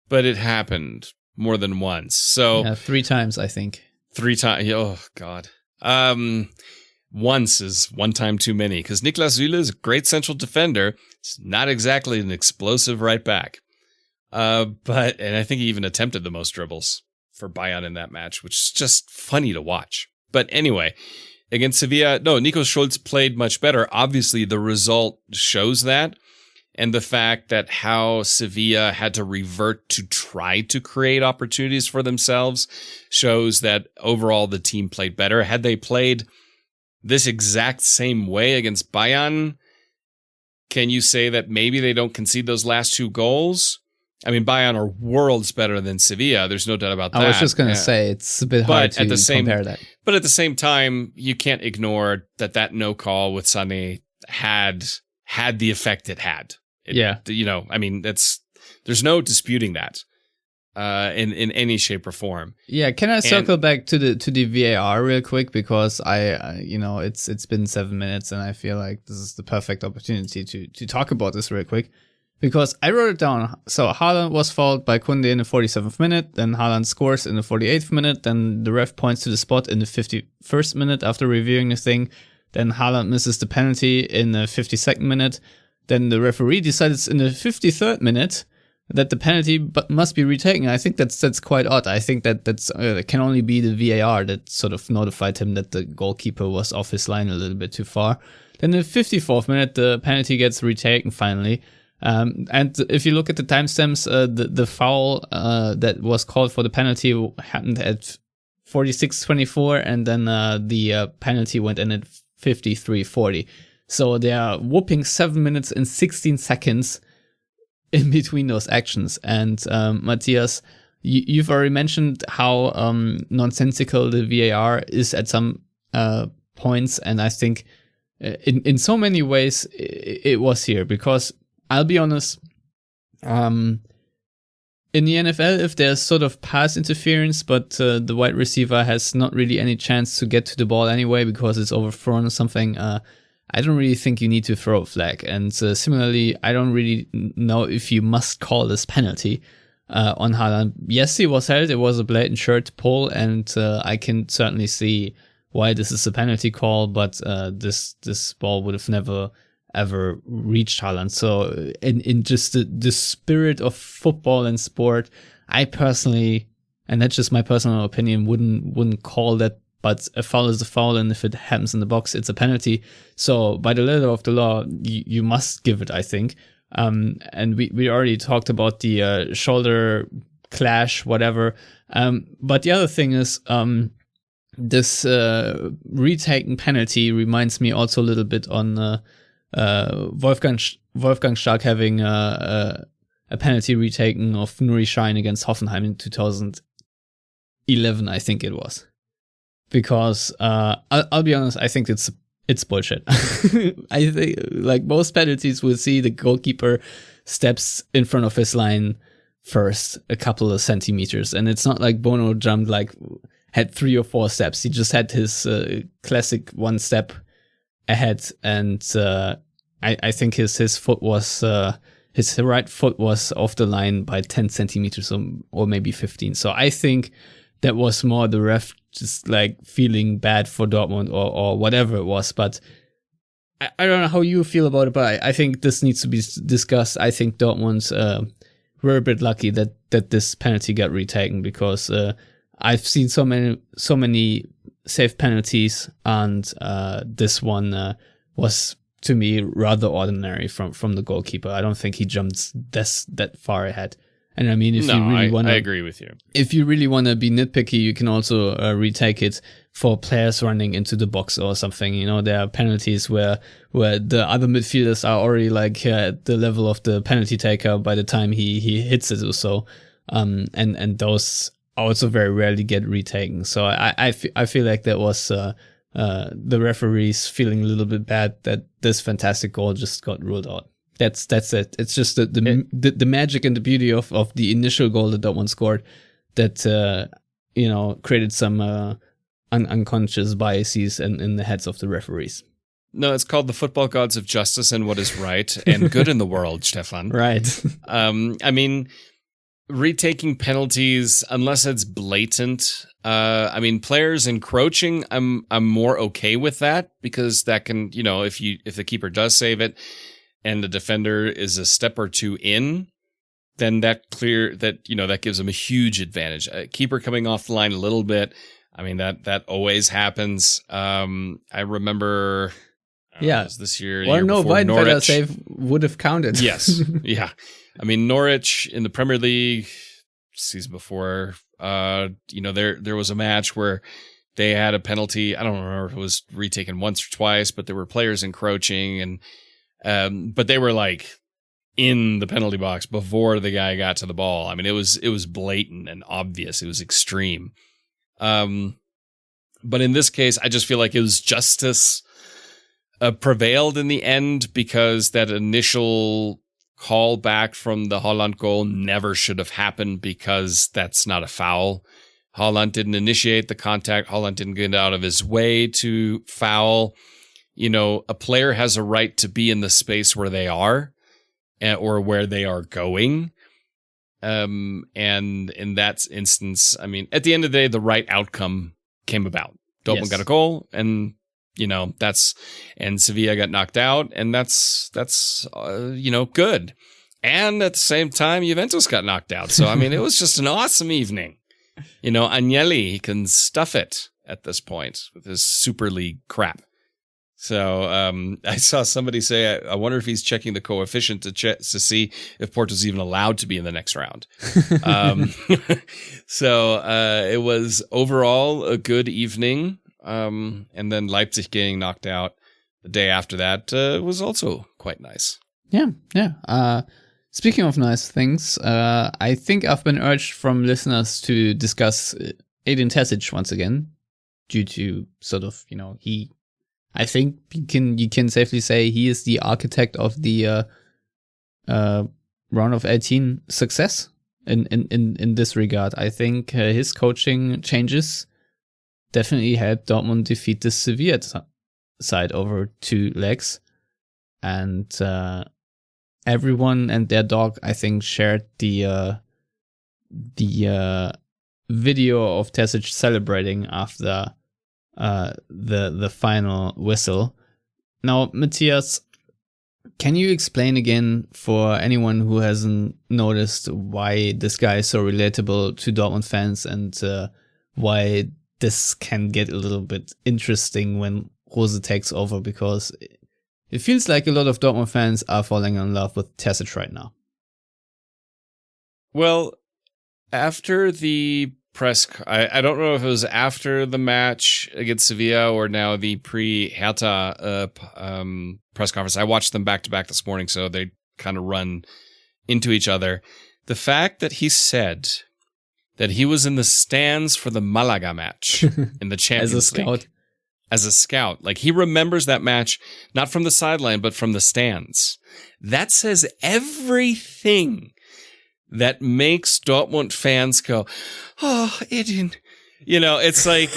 but it happened more than once. So 3 times, I think. 3 times. Oh God. Once is one time too many, because Niklas Süle is a great central defender. It's not exactly an explosive right back. And I think he even attempted the most dribbles for Bayern in that match, which is just funny to watch. But anyway, against Sevilla, no, Nico Schulz played much better. Obviously, the result shows that. And the fact that how Sevilla had to revert to try to create opportunities for themselves shows that overall the team played better. Had they played this exact same way against Bayern, can you say that maybe they don't concede those last 2 goals? I mean, Bayern are worlds better than Sevilla. There's no doubt about that. I was just going to say, it's a bit hard to compare that. But at the same time, you can't ignore that no call with Sané had the effect it had. I mean, there's no disputing that in any shape or form. Yeah, can I circle back to the VAR real quick, because it's been 7 minutes and I feel like this is the perfect opportunity to talk about this real quick. Because I wrote it down. So Haaland was fouled by Koundé in the 47th minute. Then Haaland scores in the 48th minute. Then the ref points to the spot in the 51st minute after reviewing the thing. Then Haaland misses the penalty in the 52nd minute. Then the referee decides in the 53rd minute that the penalty must be retaken. I think that's quite odd. I think that's can only be the VAR that sort of notified him that the goalkeeper was off his line a little bit too far. Then in the 54th minute, the penalty gets retaken finally. And if you look at the timestamps, the foul that was called for the penalty happened at 46:24, and then the penalty went in at 53:40. So they are whooping 7 minutes and 16 seconds in between those actions. And Matthias, you've already mentioned how nonsensical the VAR is at some points, and I think in so many ways it was here, because I'll be honest, in the NFL, if there's sort of pass interference, but the wide receiver has not really any chance to get to the ball anyway because it's overthrown or something, I don't really think you need to throw a flag. And similarly, I don't really know if you must call this penalty on Haaland. Yes, he was held. It was a blatant shirt pull, and I can certainly see why this is a penalty call, but this ball would have never ever reached Haaland. So in just the spirit of football and sport, I personally, and that's just my personal opinion, wouldn't call that. But a foul is a foul, and if it happens in the box, it's a penalty. So by the letter of the law, you must give it, I think. And we already talked about the shoulder clash, whatever. But the other thing is, this retaken penalty reminds me also a little bit on Wolfgang Stark having a penalty retaken of Nuri Sahin against Hoffenheim in 2011, I think it was. Because I'll be honest, I think it's bullshit. I think like most penalties, we'll see the goalkeeper steps in front of his line first, a couple of centimeters, and it's not like Bono jumped had 3 or 4 steps. He just had his classic 1 step ahead, and I think his foot was his right foot was off the line by 10 centimeters or maybe 15. So I think that was more the ref just like feeling bad for Dortmund or whatever it was. But I don't know how you feel about it, but I think this needs to be discussed. I think Dortmund were a bit lucky that this penalty got retaken, because I've seen so many safe penalties, and this one was, to me, rather ordinary from the goalkeeper. I don't think he jumped that far ahead. And I mean, I agree with you. If you really want to be nitpicky, you can also retake it for players running into the box or something. You know, there are penalties where the other midfielders are already like at the level of the penalty taker by the time he hits it or so. And those also very rarely get retaken. So I feel like that was the referees feeling a little bit bad that this fantastic goal just got ruled out. That's it. It's just the magic and the beauty of the initial goal that Dortmund scored that created some unconscious biases in the heads of the referees. No, it's called the football gods of justice and what is right and good in the world, Stefan. Right. I mean, retaking penalties, unless it's blatant. Players encroaching, I'm more okay with that, because that can, if the keeper does save it and the defender is a step or two in, then that gives them a huge advantage. A keeper coming off the line a little bit, I mean, that always happens. I remember, this year, or no, Weidenfeller save would have counted. Yes, yeah. I mean, Norwich in the Premier League season before, there was a match where they had a penalty. I don't remember if it was retaken once or twice, but there were players encroaching, and but they were like in the penalty box before the guy got to the ball. I mean, it was blatant and obvious. It was extreme. But in this case, I just feel like it was justice prevailed in the end, because that initial call back from the Haaland goal never should have happened, because that's not a foul. Haaland didn't initiate the contact. Haaland didn't get out of his way to foul. A player has a right to be in the space where they are or where they are going. And in that instance, I mean, at the end of the day, the right outcome came about. Dortmund got a goal, and and Sevilla got knocked out, and that's good. And at the same time, Juventus got knocked out. So, I mean, it was just an awesome evening. Agnelli, he can stuff it at this point with his Super League crap. So I saw somebody say, I wonder if he's checking the coefficient to see if Porto's even allowed to be in the next round. So it was overall a good evening. And then Leipzig getting knocked out the day after that was also quite nice. Yeah. Speaking of nice things, I think I've been urged from listeners to discuss Edin Terzic once again, due to sort of, I think you can safely say he is the architect of the round of 18 success in this regard. I think his coaching changes definitely helped Dortmund defeat the Sevilla side over 2 legs, and everyone and their dog, I think, shared the video of Terzic celebrating after the final whistle. Now, Matthias, Can you explain again for anyone who hasn't noticed why this guy is so relatable to Dortmund fans and why this can get a little bit interesting when Rose takes over? Because it feels like a lot of Dortmund fans are falling in love with Terzic right now. Well, after the I don't know if it was after the match against Sevilla or now the pre-Hertha press conference. I watched them back to back this morning, so they kind of run into each other. The fact that he said that he was in the stands for the Malaga match in the Champions League. As a scout. Like, he remembers that match, not from the sideline, but from the stands. That says everything that makes Dortmund fans go, oh, Edin. You know, it's like,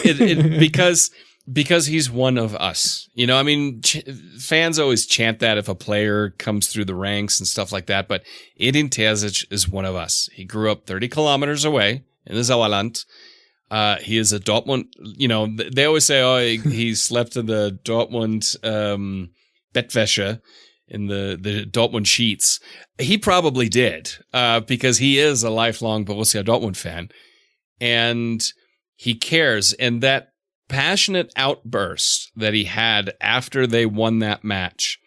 because he's one of us. You know, I mean, fans always chant that if a player comes through the ranks and stuff like that, but Edin Terzic is one of us. He grew up 30 kilometers away in the Sauerland. He is a Dortmund, you know, they always say, oh, he slept in the Dortmund Bettwäsche, in the Dortmund sheets. He probably did, because he is a lifelong Borussia Dortmund fan, and he cares. And that passionate outburst that he had after they won that match,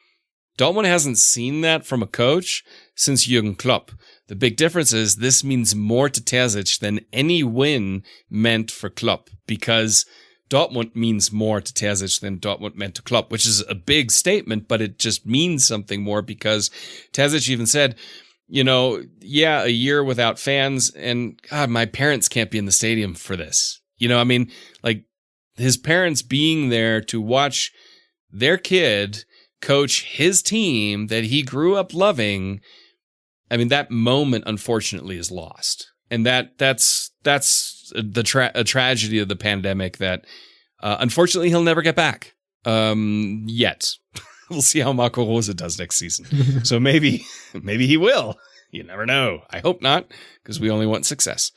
Dortmund hasn't seen that from a coach since Jürgen Klopp. The big difference is this means more to Terzic than any win meant for Klopp, because Dortmund means more to Terzic than Dortmund meant to Klopp, which is a big statement, but it just means something more, because Terzic even said, you know, yeah, a year without fans, and God, my parents can't be in the stadium for this. You know, I mean, like, his parents being there to watch their kid coach his team that he grew up loving. I mean, that moment, unfortunately, is lost. And that's a tragedy of the pandemic that, unfortunately, he'll never get back. Yet. We'll see how Marco Rose does next season. So maybe he will. You never know. I hope not, because we only want success.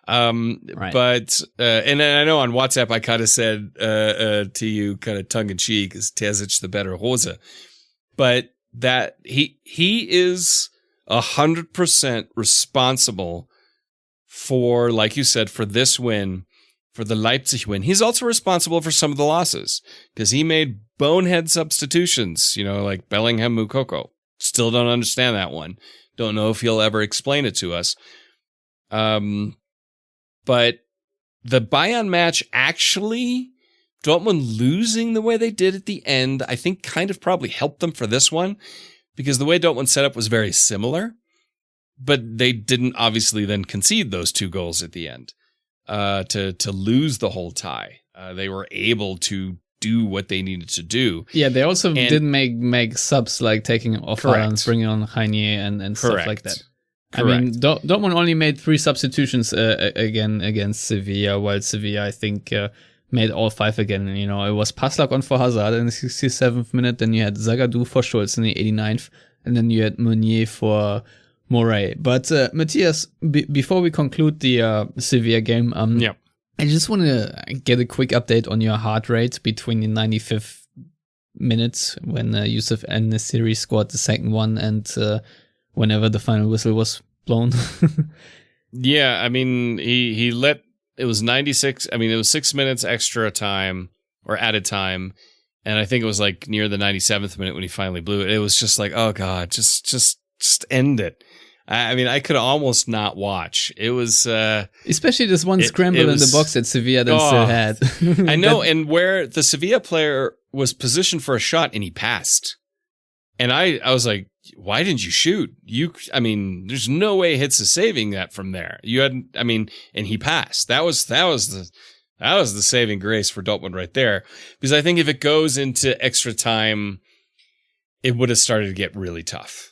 Right. But, and I know on WhatsApp, I kind of said, to you kind of tongue in cheek, is Terzic the better Rose? But that he is 100% responsible for, like you said, for this win, for the Leipzig win. He's also responsible for some of the losses, because he made bonehead substitutions, you know, like Bellingham Moukoko. Still don't understand that one. Don't know if he'll ever explain it to us. But the Bayern match, actually, Dortmund losing the way they did at the end, I think kind of probably helped them for this one, because the way Dortmund set up was very similar, but they didn't obviously then concede those 2 goals at the end to lose the whole tie. They were able to do what they needed to do. Yeah, they also didn't make subs, like taking off and bringing on Heine and stuff like that. Correct. I mean, Dortmund only made 3 substitutions again against Sevilla, while Sevilla, I think, made all 5 again. You know, it was Paslak on for Hazard in the 67th minute, then you had Zagadou for Schulz in the 89th, and then you had Meunier for Moray. But Matthias, before we conclude the Sevilla game, I just want to get a quick update on your heart rate between the 95th minutes when Yusuf En-Nesyri scored the second one and whenever the final whistle was blown. Yeah, I mean, he let, it was 96, I mean, it was 6 minutes extra time, or added time, and I think it was like near the 97th minute when he finally blew it. It was just like, oh God, just end it. I mean, I could almost not watch. It was... especially this one scramble in the box that Sevilla then still had. I know, and where the Sevilla player was positioned for a shot and he passed. And I was like, why didn't you shoot? I mean, there's no way Hitz is saving that from there. And he passed. That was the saving grace for Dortmund right there. Because I think if it goes into extra time, it would have started to get really tough.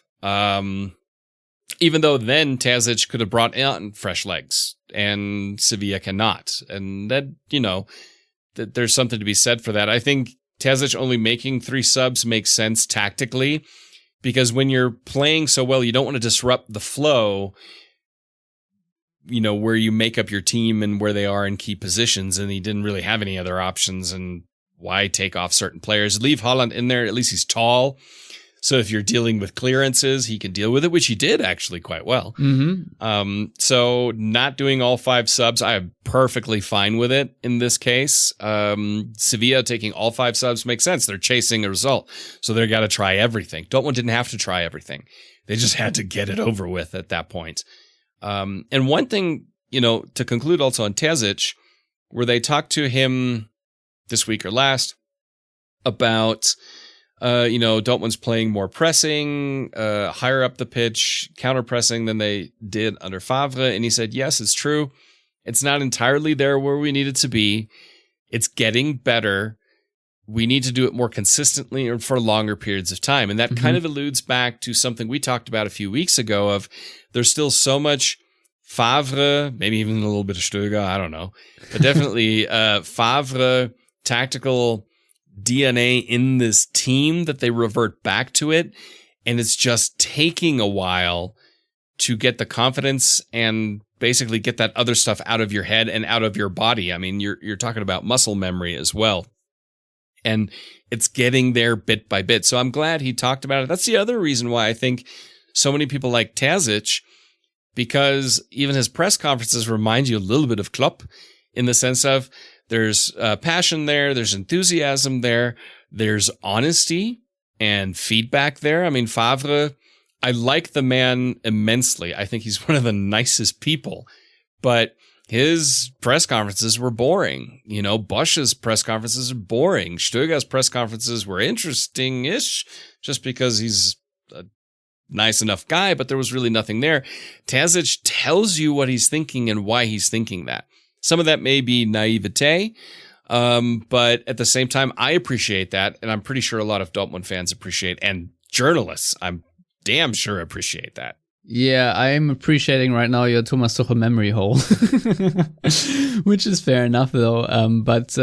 Even though then Terzic could have brought in fresh legs and Sevilla cannot. And that, you know, that there's something to be said for that. I think Terzic only making 3 subs makes sense tactically, because when you're playing so well, you don't want to disrupt the flow, you know, where you make up your team and where they are in key positions. And he didn't really have any other options. And why take off certain players? Leave Haaland in there. At least he's tall. So if you're dealing with clearances, he can deal with it, which he did actually quite well. So not doing all 5 subs, I am perfectly fine with it in this case. Sevilla taking all 5 subs makes sense. They're chasing a result, so they've got to try everything. Dortmund didn't have to try everything. They just had to get it over with at that point. And one thing, to conclude also on Terzic, where they talked to him this week or last about, Dortmund's playing more pressing, higher up the pitch, counter pressing than they did under Favre. And he said, yes, it's true. It's not entirely there where we need it to be. It's getting better. We need to do it more consistently and for longer periods of time. And that kind of alludes back to something we talked about a few weeks ago of there's still so much Favre, maybe even a little bit of Stöger, I don't know. But definitely Favre tactical DNA in this team that they revert back to it. And it's just taking a while to get the confidence and basically get that other stuff out of your head and out of your body. I mean, you're talking about muscle memory as well. And it's getting there bit by bit. So I'm glad he talked about it. That's the other reason why I think so many people like Terzic, because even his press conferences remind you a little bit of Klopp in the sense of there's passion there, there's enthusiasm there, there's honesty and feedback there. I mean, Favre, I like the man immensely. I think he's one of the nicest people, but his press conferences were boring. Bosch's press conferences are boring. Stöger's press conferences were interesting-ish just because he's a nice enough guy, but there was really nothing there. Terzic tells you what he's thinking and why he's thinking that. Some of that may be naivete, but at the same time, I appreciate that, and I'm pretty sure a lot of Dortmund fans appreciate, and journalists, I'm damn sure appreciate that. Yeah, I'm appreciating right now your Thomas Tuchel memory hole, which is fair enough, though. But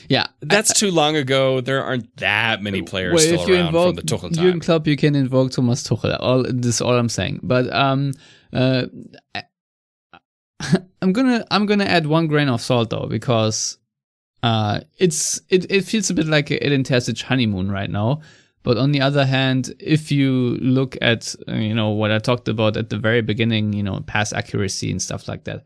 yeah, that's too long ago. There aren't that many players still around from the Tuchel time. Jürgen Klopp, you can invoke Thomas Tuchel. This is all I'm saying. But I'm gonna add one grain of salt though, because it feels a bit like an Edin Terzic honeymoon right now. But on the other hand, if you look at, what I talked about at the very beginning, pass accuracy and stuff like that,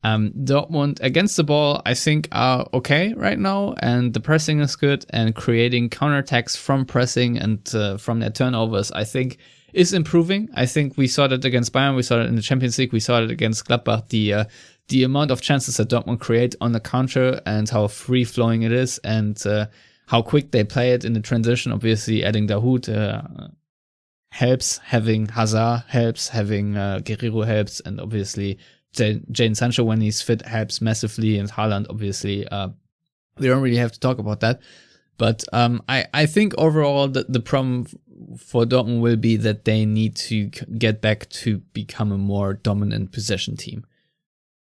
Dortmund against the ball, I think are okay right now. And the pressing is good, and creating counterattacks from pressing and from their turnovers, I think is improving. I think we saw that against Bayern. We saw it in the Champions League. We saw it against Gladbach. The amount of chances that Dortmund create on the counter and how free flowing it is, and how quick they play it in the transition. Obviously, adding Dahoud helps, having Hazard helps, having Guerrero helps, and obviously Jadon Sancho, when he's fit, helps massively, and Haaland, obviously. We don't really have to talk about that. But I think overall the problem for Dortmund will be that they need to get back to become a more dominant possession team,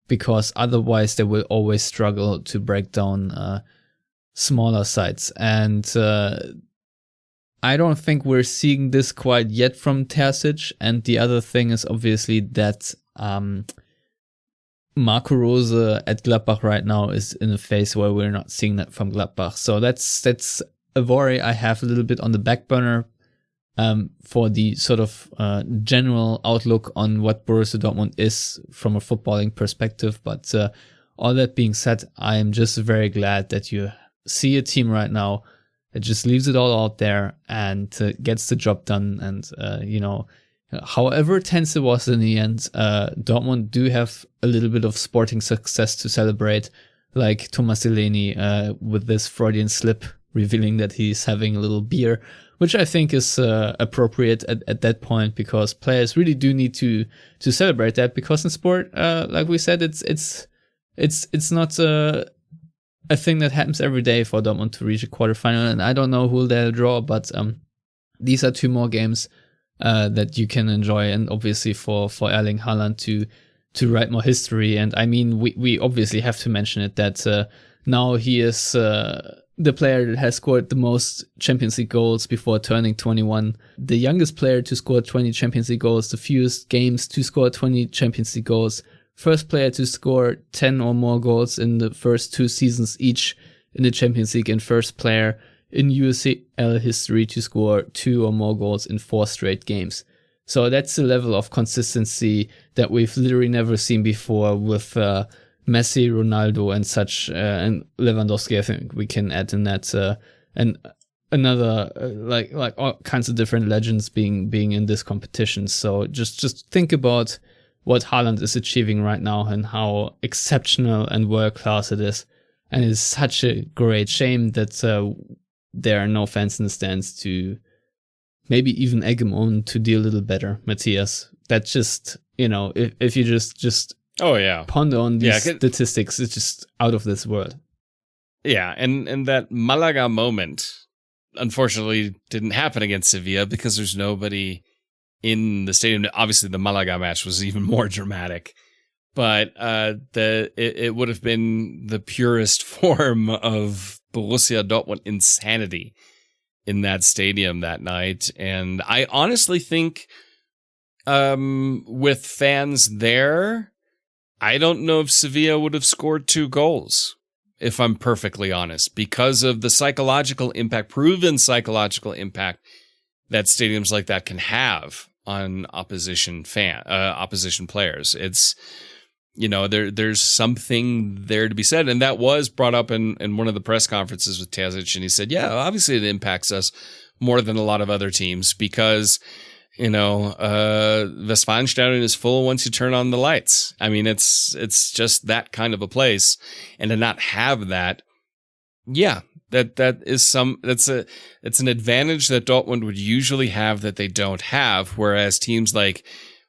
because otherwise they will always struggle to break down smaller sides. And I don't think we're seeing this quite yet from Terzic. And the other thing is obviously that Marco Rose at Gladbach right now is in a phase where we're not seeing that from Gladbach. So that's a worry I have a little bit on the back burner for the sort of general outlook on what Borussia Dortmund is from a footballing perspective. But all that being said, I am just very glad that you see a team right now that just leaves it all out there and gets the job done. And, however tense it was in the end, Dortmund do have a little bit of sporting success to celebrate, like Thomas Delaney with this Freudian slip revealing that he's having a little beer, which I think is appropriate at that point, because players really do need to celebrate that, because in sport, like we said, it's not a thing that happens every day for Dortmund to reach a quarterfinal, and I don't know who they'll draw, but these are 2 more games that you can enjoy, and obviously for Erling Haaland to write more history. And I mean, we obviously have to mention it that now he is the player that has scored the most Champions League goals before turning 21, the youngest player to score 20 Champions League goals, the fewest games to score 20 Champions League goals, first player to score 10 or more goals in the first 2 seasons each in the Champions League, and first player in UCL history to score 2 or more goals in 4 straight games. So that's the level of consistency that we've literally never seen before with Messi, Ronaldo, and such, and Lewandowski. I think we can add in that, and another like all kinds of different legends being in this competition. So just think about what Haaland is achieving right now and how exceptional and world class it is. And it's such a great shame that there are no fans in the stands to maybe even egg him on to do a little better, Matthias. That's just, if you just ponder on these statistics, it's just out of this world. Yeah, and that Malaga moment, unfortunately, didn't happen against Sevilla because there's nobody in the stadium. Obviously, the Malaga match was even more dramatic, but it would have been the purest form of Borussia Dortmund insanity in that stadium that night. And I honestly think with fans there, I don't know if Sevilla would have scored 2 goals, if I'm perfectly honest, because of the psychological impact, proven psychological impact that stadiums like that can have on opposition players. It's, there's something there to be said. And that was brought up in one of the press conferences with Terzic. And he said, yeah, obviously it impacts us more than a lot of other teams because, Westfalenstadion is full once you turn on the lights. I mean, it's just that kind of a place. And to not have that, it's an advantage that Dortmund would usually have that they don't have. Whereas teams like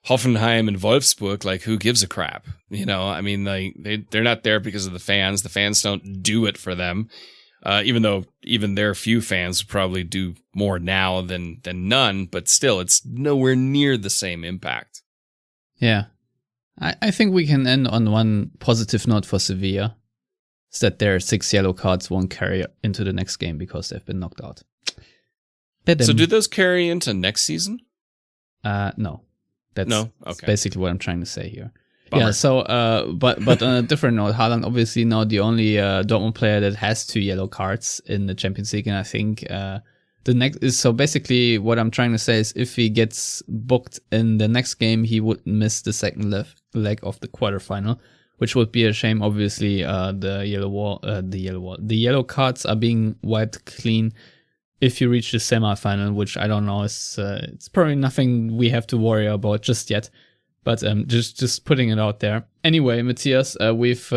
Hoffenheim and Wolfsburg, like, who gives a crap? I mean, they're not there because of the fans. The fans don't do it for them. Even though even their few fans probably do more now than none, but still, it's nowhere near the same impact. Yeah. I think we can end on one positive note for Sevilla. Is that their 6 yellow cards won't carry into the next game because they've been knocked out. So do those carry into next season? No. That's basically what I'm trying to say here. Bummer. Yeah, so, but on a different note, Haaland obviously now the only Dortmund player that has 2 yellow cards in the Champions League, and I think the next is, so basically what I'm trying to say is if he gets booked in the next game, he would miss the second leg of the quarterfinal, which would be a shame. Obviously, the yellow cards are being wiped clean if you reach the semifinal, which I don't know, it's probably nothing we have to worry about just yet. But just putting it out there. Anyway, Matthias, we've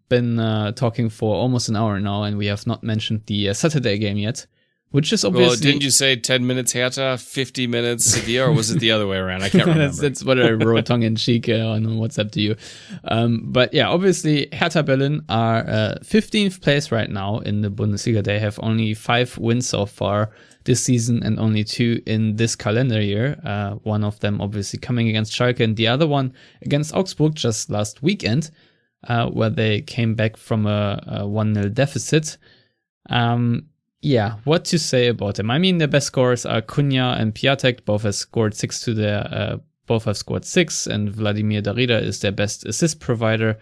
been talking for almost an hour now, and we have not mentioned the Saturday game yet, which is obviously... Well, didn't you say 10 minutes Hertha, 50 minutes Sevilla, or was it the other way around? I can't remember. That's what I wrote tongue-in-cheek on WhatsApp to you. But yeah, obviously, Hertha Berlin are 15th place right now in the Bundesliga. They have only 5 wins so far this season and only 2 in this calendar year. One of them obviously coming against Schalke and the other one against Augsburg just last weekend, where they came back from a 1-0 deficit. What to say about them? I mean, their best scorers are Cunha and Piatek. Both have scored 6 both have scored 6, and Vladimir Darida is their best assist provider.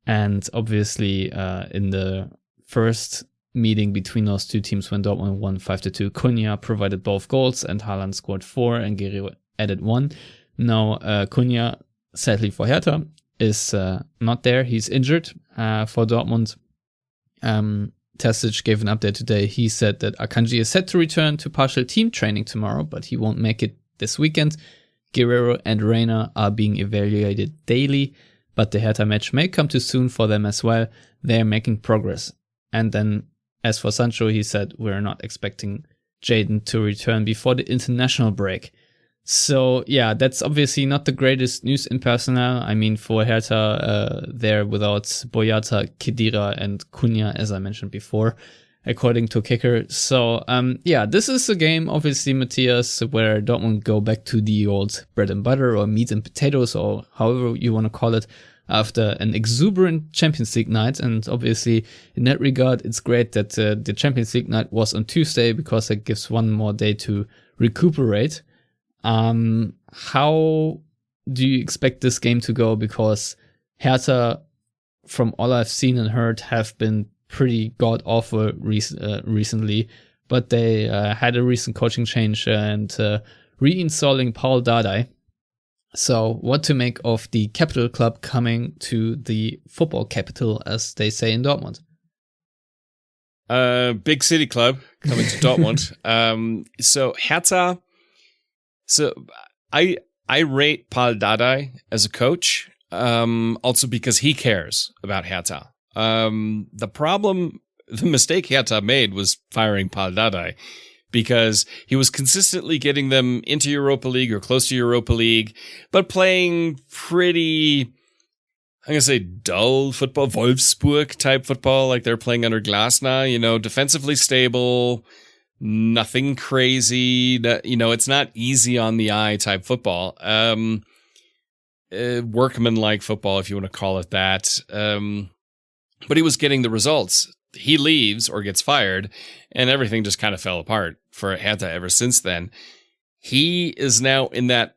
And obviously, in the first meeting between those two teams when Dortmund won 5-2, Cunha provided both goals and Haaland scored 4 and Guerrero added 1. Now, Cunha, sadly for Hertha, is not there. He's injured for Dortmund. Terzic gave an update today. He said that Akanji is set to return to partial team training tomorrow, but he won't make it this weekend. Guerrero and Reina are being evaluated daily, but the Hertha match may come too soon for them as well. They are making progress. And then, as for Sancho, he said, we're not expecting Jadon to return before the international break. So, yeah, that's obviously not the greatest news in personnel. I mean, for Hertha, they're without Boyata, Khedira, and Cunha, as I mentioned before, according to Kicker. So, this is a game, obviously, Matthias, where Dortmund go back to the old bread and butter or meat and potatoes, or however you want to call it, after an exuberant Champions League night. And obviously, in that regard, it's great that the Champions League night was on Tuesday, because it gives one more day to recuperate. How do you expect this game to go? Because Hertha, from all I've seen and heard, have been pretty god-awful recently. but they had a recent coaching change and reinstalling Paul Dardai. So what to make of the capital club coming to the football capital, as they say in Dortmund? Big city club coming to Dortmund. So Hertha. So I rate Paul Dardai as a coach, also because he cares about Hertha. The mistake Hertha made was firing Paul Dardai, because he was consistently getting them into Europa League or close to Europa League, but playing pretty, I'm going to say, dull football, Wolfsburg type football, like they're playing under Glasner, defensively stable, nothing crazy, it's not easy on the eye type football. Workman-like football, if you want to call it that. But he was getting the results. He leaves or gets fired, and everything just kind of fell apart for Hertha ever since then. He is now in that,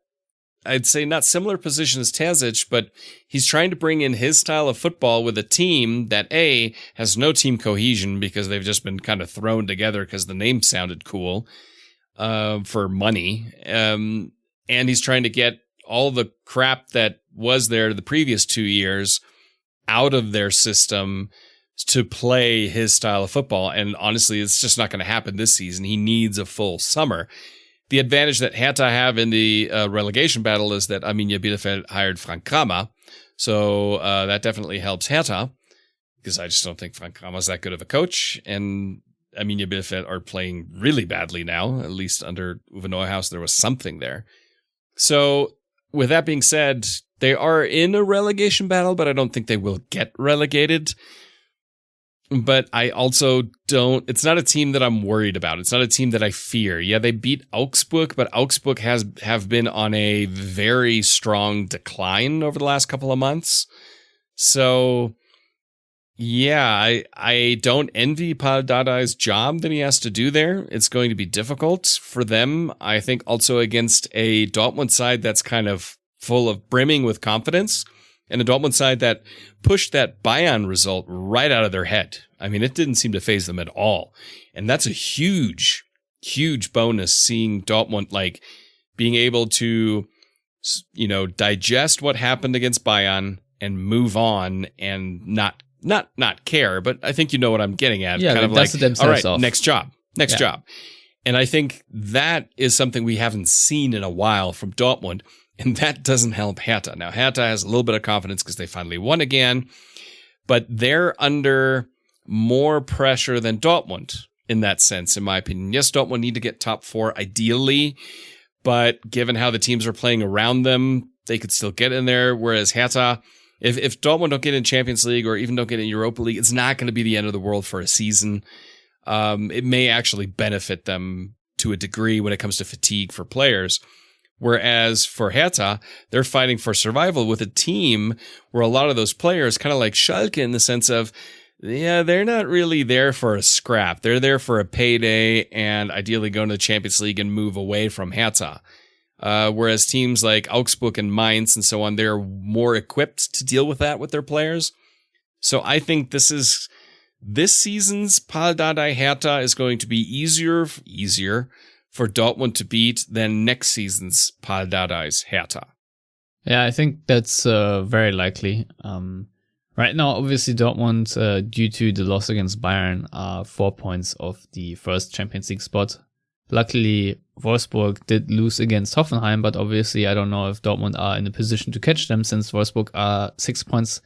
I'd say, not similar position as Terzic, but he's trying to bring in his style of football with a team that, A, has no team cohesion because they've just been kind of thrown together because the name sounded cool for money. And he's trying to get all the crap that was there the previous 2 years out of their system to play his style of football. And honestly, it's just not going to happen this season. He needs a full summer. The advantage that Hertha have in the relegation battle is that Arminia Bielefeld hired Frank Kramer. So that definitely helps Hertha, because I just don't think Frank Kramer is that good of a coach. And Arminia Bielefeld are playing really badly now. At least under Uwe Neuhaus, there was something there. So with that being said, they are in a relegation battle, but I don't think they will get relegated. But I also don't, it's not a team that I'm worried about. It's not a team that I fear. Yeah, they beat Augsburg, but Augsburg have been on a very strong decline over the last couple of months. So, yeah, I don't envy Paul Dardai's job that he has to do there. It's going to be difficult for them. I think also against a Dortmund side that's kind of full of brimming with confidence, and a Dortmund side that pushed that Bayern result right out of their head. I mean, it didn't seem to faze them at all. And that's a huge, huge bonus, seeing Dortmund like being able to, digest what happened against Bayern and move on and not care. But I think you know what I'm getting at. Yeah, kind of like, all right, off. next job. And I think that is something we haven't seen in a while from Dortmund. And that doesn't help Hertha. Now, Hertha has a little bit of confidence because they finally won again, but they're under more pressure than Dortmund in that sense, in my opinion. Yes, Dortmund need to get top 4 ideally, but given how the teams are playing around them, they could still get in there. Whereas Hertha, if Dortmund don't get in Champions League or even don't get in Europa League, it's not going to be the end of the world for a season. It may actually benefit them to a degree when it comes to fatigue for players. Whereas for Hertha, they're fighting for survival with a team where a lot of those players, kind of like Schalke in the sense of, yeah, they're not really there for a scrap. They're there for a payday and ideally go to the Champions League and move away from Hertha. Whereas teams like Augsburg and Mainz and so on, they're more equipped to deal with that with their players. So I think this season's Paul Dardai Hertha is going to be easier for Dortmund to beat than next season's Paul Dardai's Hertha. Yeah, I think that's very likely. Right now, obviously, Dortmund, due to the loss against Bayern, are 4 points off the first Champions League spot. Luckily, Wolfsburg did lose against Hoffenheim, but obviously, I don't know if Dortmund are in a position to catch them, since Wolfsburg are 6 points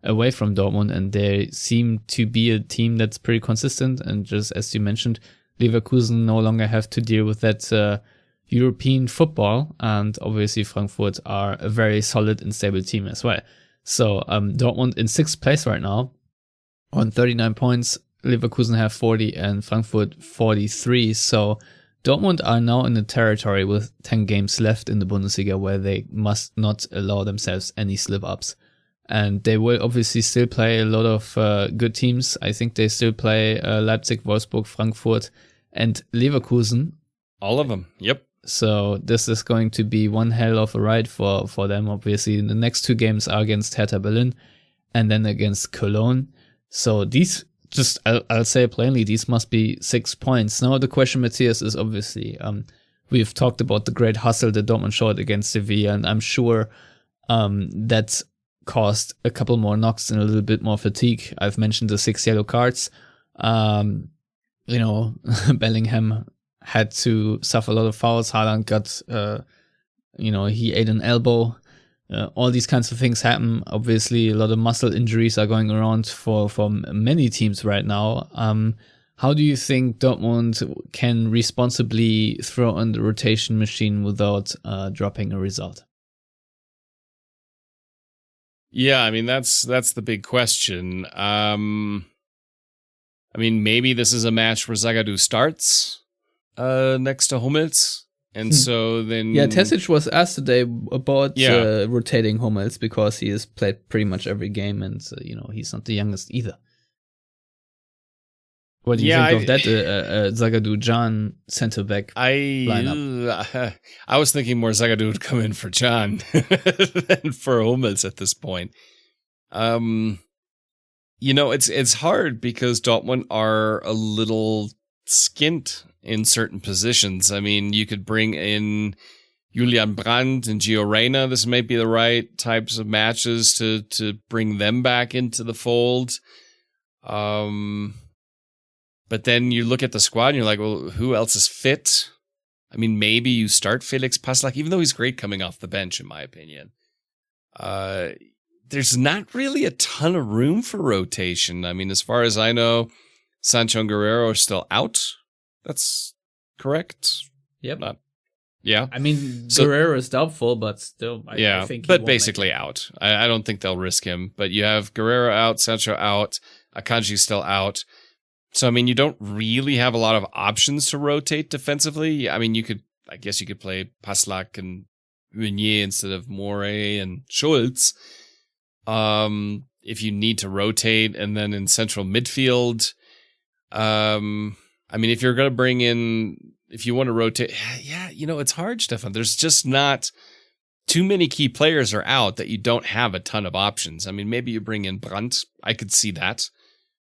away from Dortmund, and they seem to be a team that's pretty consistent. And just as you mentioned, Leverkusen no longer have to deal with that European football, and obviously Frankfurt are a very solid and stable team as well. So Dortmund in 6th place right now on 39 points. Leverkusen have 40 and Frankfurt 43. So Dortmund are now in the territory with 10 games left in the Bundesliga where they must not allow themselves any slip-ups. And they will obviously still play a lot of good teams. I think they still play Leipzig, Wolfsburg, Frankfurt, and Leverkusen. All of them, yep. So this is going to be one hell of a ride for them. Obviously, the next 2 games are against Hertha Berlin and then against Cologne. So these I'll say plainly, these must be 6 points. Now the question, Matthias, is obviously, we've talked about the great hustle that Dortmund showed against Sevilla, and I'm sure that caused a couple more knocks and a little bit more fatigue. I've mentioned the 6 yellow cards. Bellingham had to suffer a lot of fouls. Haaland got, he ate an elbow. All these kinds of things happen. Obviously, a lot of muscle injuries are going around for many teams right now. How do you think Dortmund can responsibly throw on the rotation machine without dropping a result? Yeah, I mean, that's the big question. Maybe this is a match where Zagadou starts next to Hummels. And so then... Yeah, Tesic was asked today about rotating Hummels because he has played pretty much every game and, he's not the youngest either. What do you think of that Zagadou Can centre-back lineup? I was thinking more Zagadou would come in for Can than for Hummels at this point. It's hard because Dortmund are a little skint in certain positions. I mean, you could bring in Julian Brandt and Gio Reyna. This might be the right types of matches to bring them back into the fold. But then you look at the squad and you're like, well, who else is fit? I mean, maybe you start Felix Passlack, even though he's great coming off the bench, in my opinion. There's not really a ton of room for rotation. I mean, as far as I know, Sancho and Guerrero are still out. That's correct? Yep. Yeah. I mean, Guerrero is doubtful, but still, I think but basically out. I don't think they'll risk him. But you have Guerrero out, Sancho out, Akanji's still out. So, I mean, you don't really have a lot of options to rotate defensively. I mean, I guess you could play Passlack and Meunier instead of Morey and Schultz. If you need to rotate, and then in central midfield, if you're going to bring in, if you want to rotate, it's hard, Stefan. There's just not too many key players are out that you don't have a ton of options. I mean, maybe you bring in Brandt. I could see that.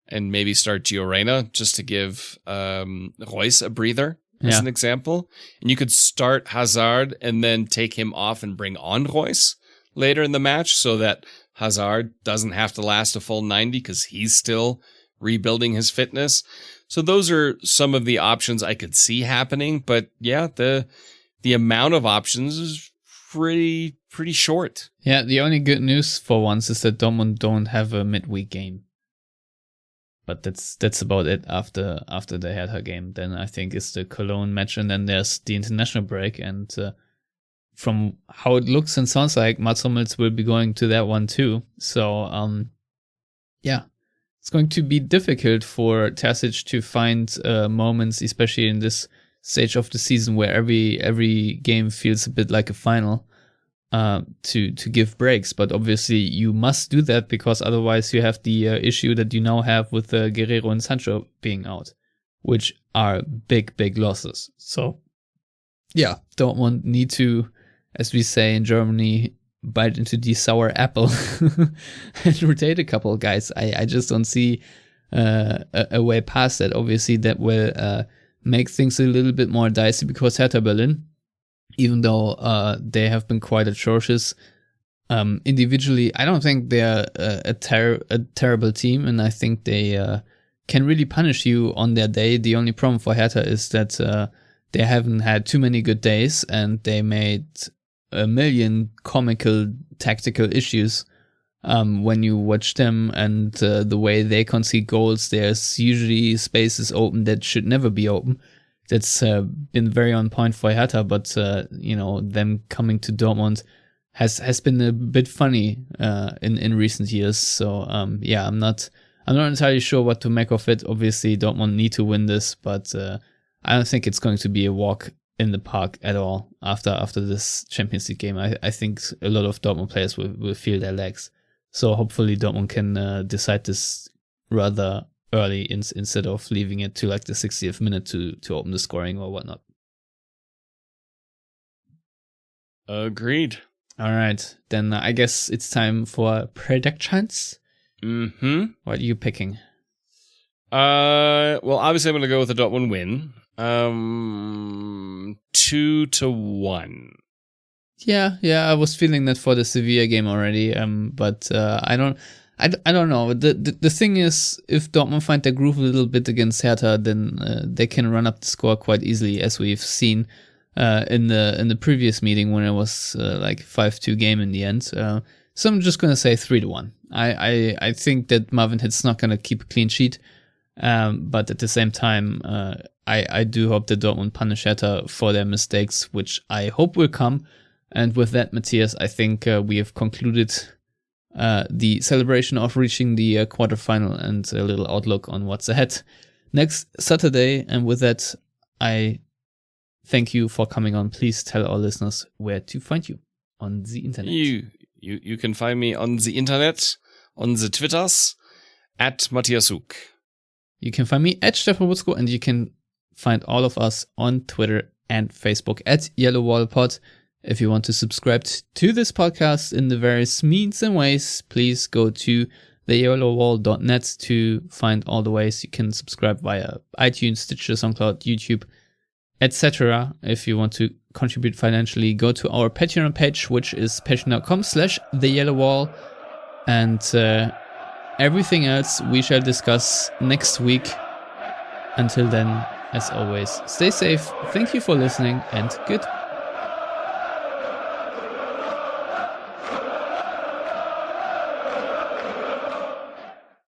And maybe start Gio Reyna just to give Reus a breather, as an example. And you could start Hazard and then take him off and bring on Reus later in the match so that Hazard doesn't have to last a full 90 because he's still rebuilding his fitness. So those are some of the options I could see happening. But yeah, the amount of options is pretty short. Yeah, the only good news for once is that Dortmund don't have a midweek game. But that's about it after the Hertha game. Then I think it's the Cologne match, and then there's the international break. And from how it looks and sounds like, Mats Hummels will be going to that one too. So it's going to be difficult for Terzic to find moments, especially in this stage of the season where every game feels a bit like a final. To give breaks, but obviously you must do that because otherwise you have the issue that you now have with Guerrero and Sancho being out, which are big losses. So yeah, Dortmund need to, as we say in Germany, bite into the sour apple and rotate a couple of guys. I just don't see a way past that. Obviously that will make things a little bit more dicey because Hertha Berlin, even though they have been quite atrocious individually, I don't think they're a terrible team, and I think they can really punish you on their day. The only problem for Hertha is that they haven't had too many good days, and they made a million comical tactical issues. When you watch them and the way they concede goals, there's usually spaces open that should never be open. That's been very on point for Hertha, but them coming to Dortmund has been a bit funny in recent years. So I'm not entirely sure what to make of it. Obviously, Dortmund need to win this, but I don't think it's going to be a walk in the park at all after this Champions League game. I think a lot of Dortmund players will feel their legs. So hopefully Dortmund can decide this rather early instead of leaving it to like the 60th minute to open the scoring or whatnot. Agreed. All right, then I guess it's time for predictions. Mm-hmm. What are you picking? Well, obviously I'm going to go with the Dortmund win. 2-1. Yeah, I was feeling that for the Sevilla game already. But I don't know. The thing is, if Dortmund find their groove a little bit against Hertha, then they can run up the score quite easily, as we've seen in the previous meeting when it was like 5-2 game in the end. So I'm just gonna say 3-1. I think that Marvin Hitt's not gonna keep a clean sheet, but at the same time, I do hope that Dortmund punish Hertha for their mistakes, which I hope will come. And with that, Matthias, I think we have concluded the celebration of reaching the quarterfinal and a little outlook on what's ahead next Saturday. And with that, I thank you for coming on. Please tell our listeners where to find you on the internet. You can find me on the internet, on the Twitters, at Matthias Hug. You can find me at Stefan Wutzko, and you can find all of us on Twitter and Facebook at Yellowwallpod. If you want to subscribe to this podcast in the various means and ways, please go to theyellowwall.net to find all the ways you can subscribe via iTunes, Stitcher, SoundCloud, YouTube, etc. If you want to contribute financially, go to our Patreon page, which is patreon.com/theyellowwall. And everything else we shall discuss next week. Until then, as always, stay safe. Thank you for listening, and goodbye.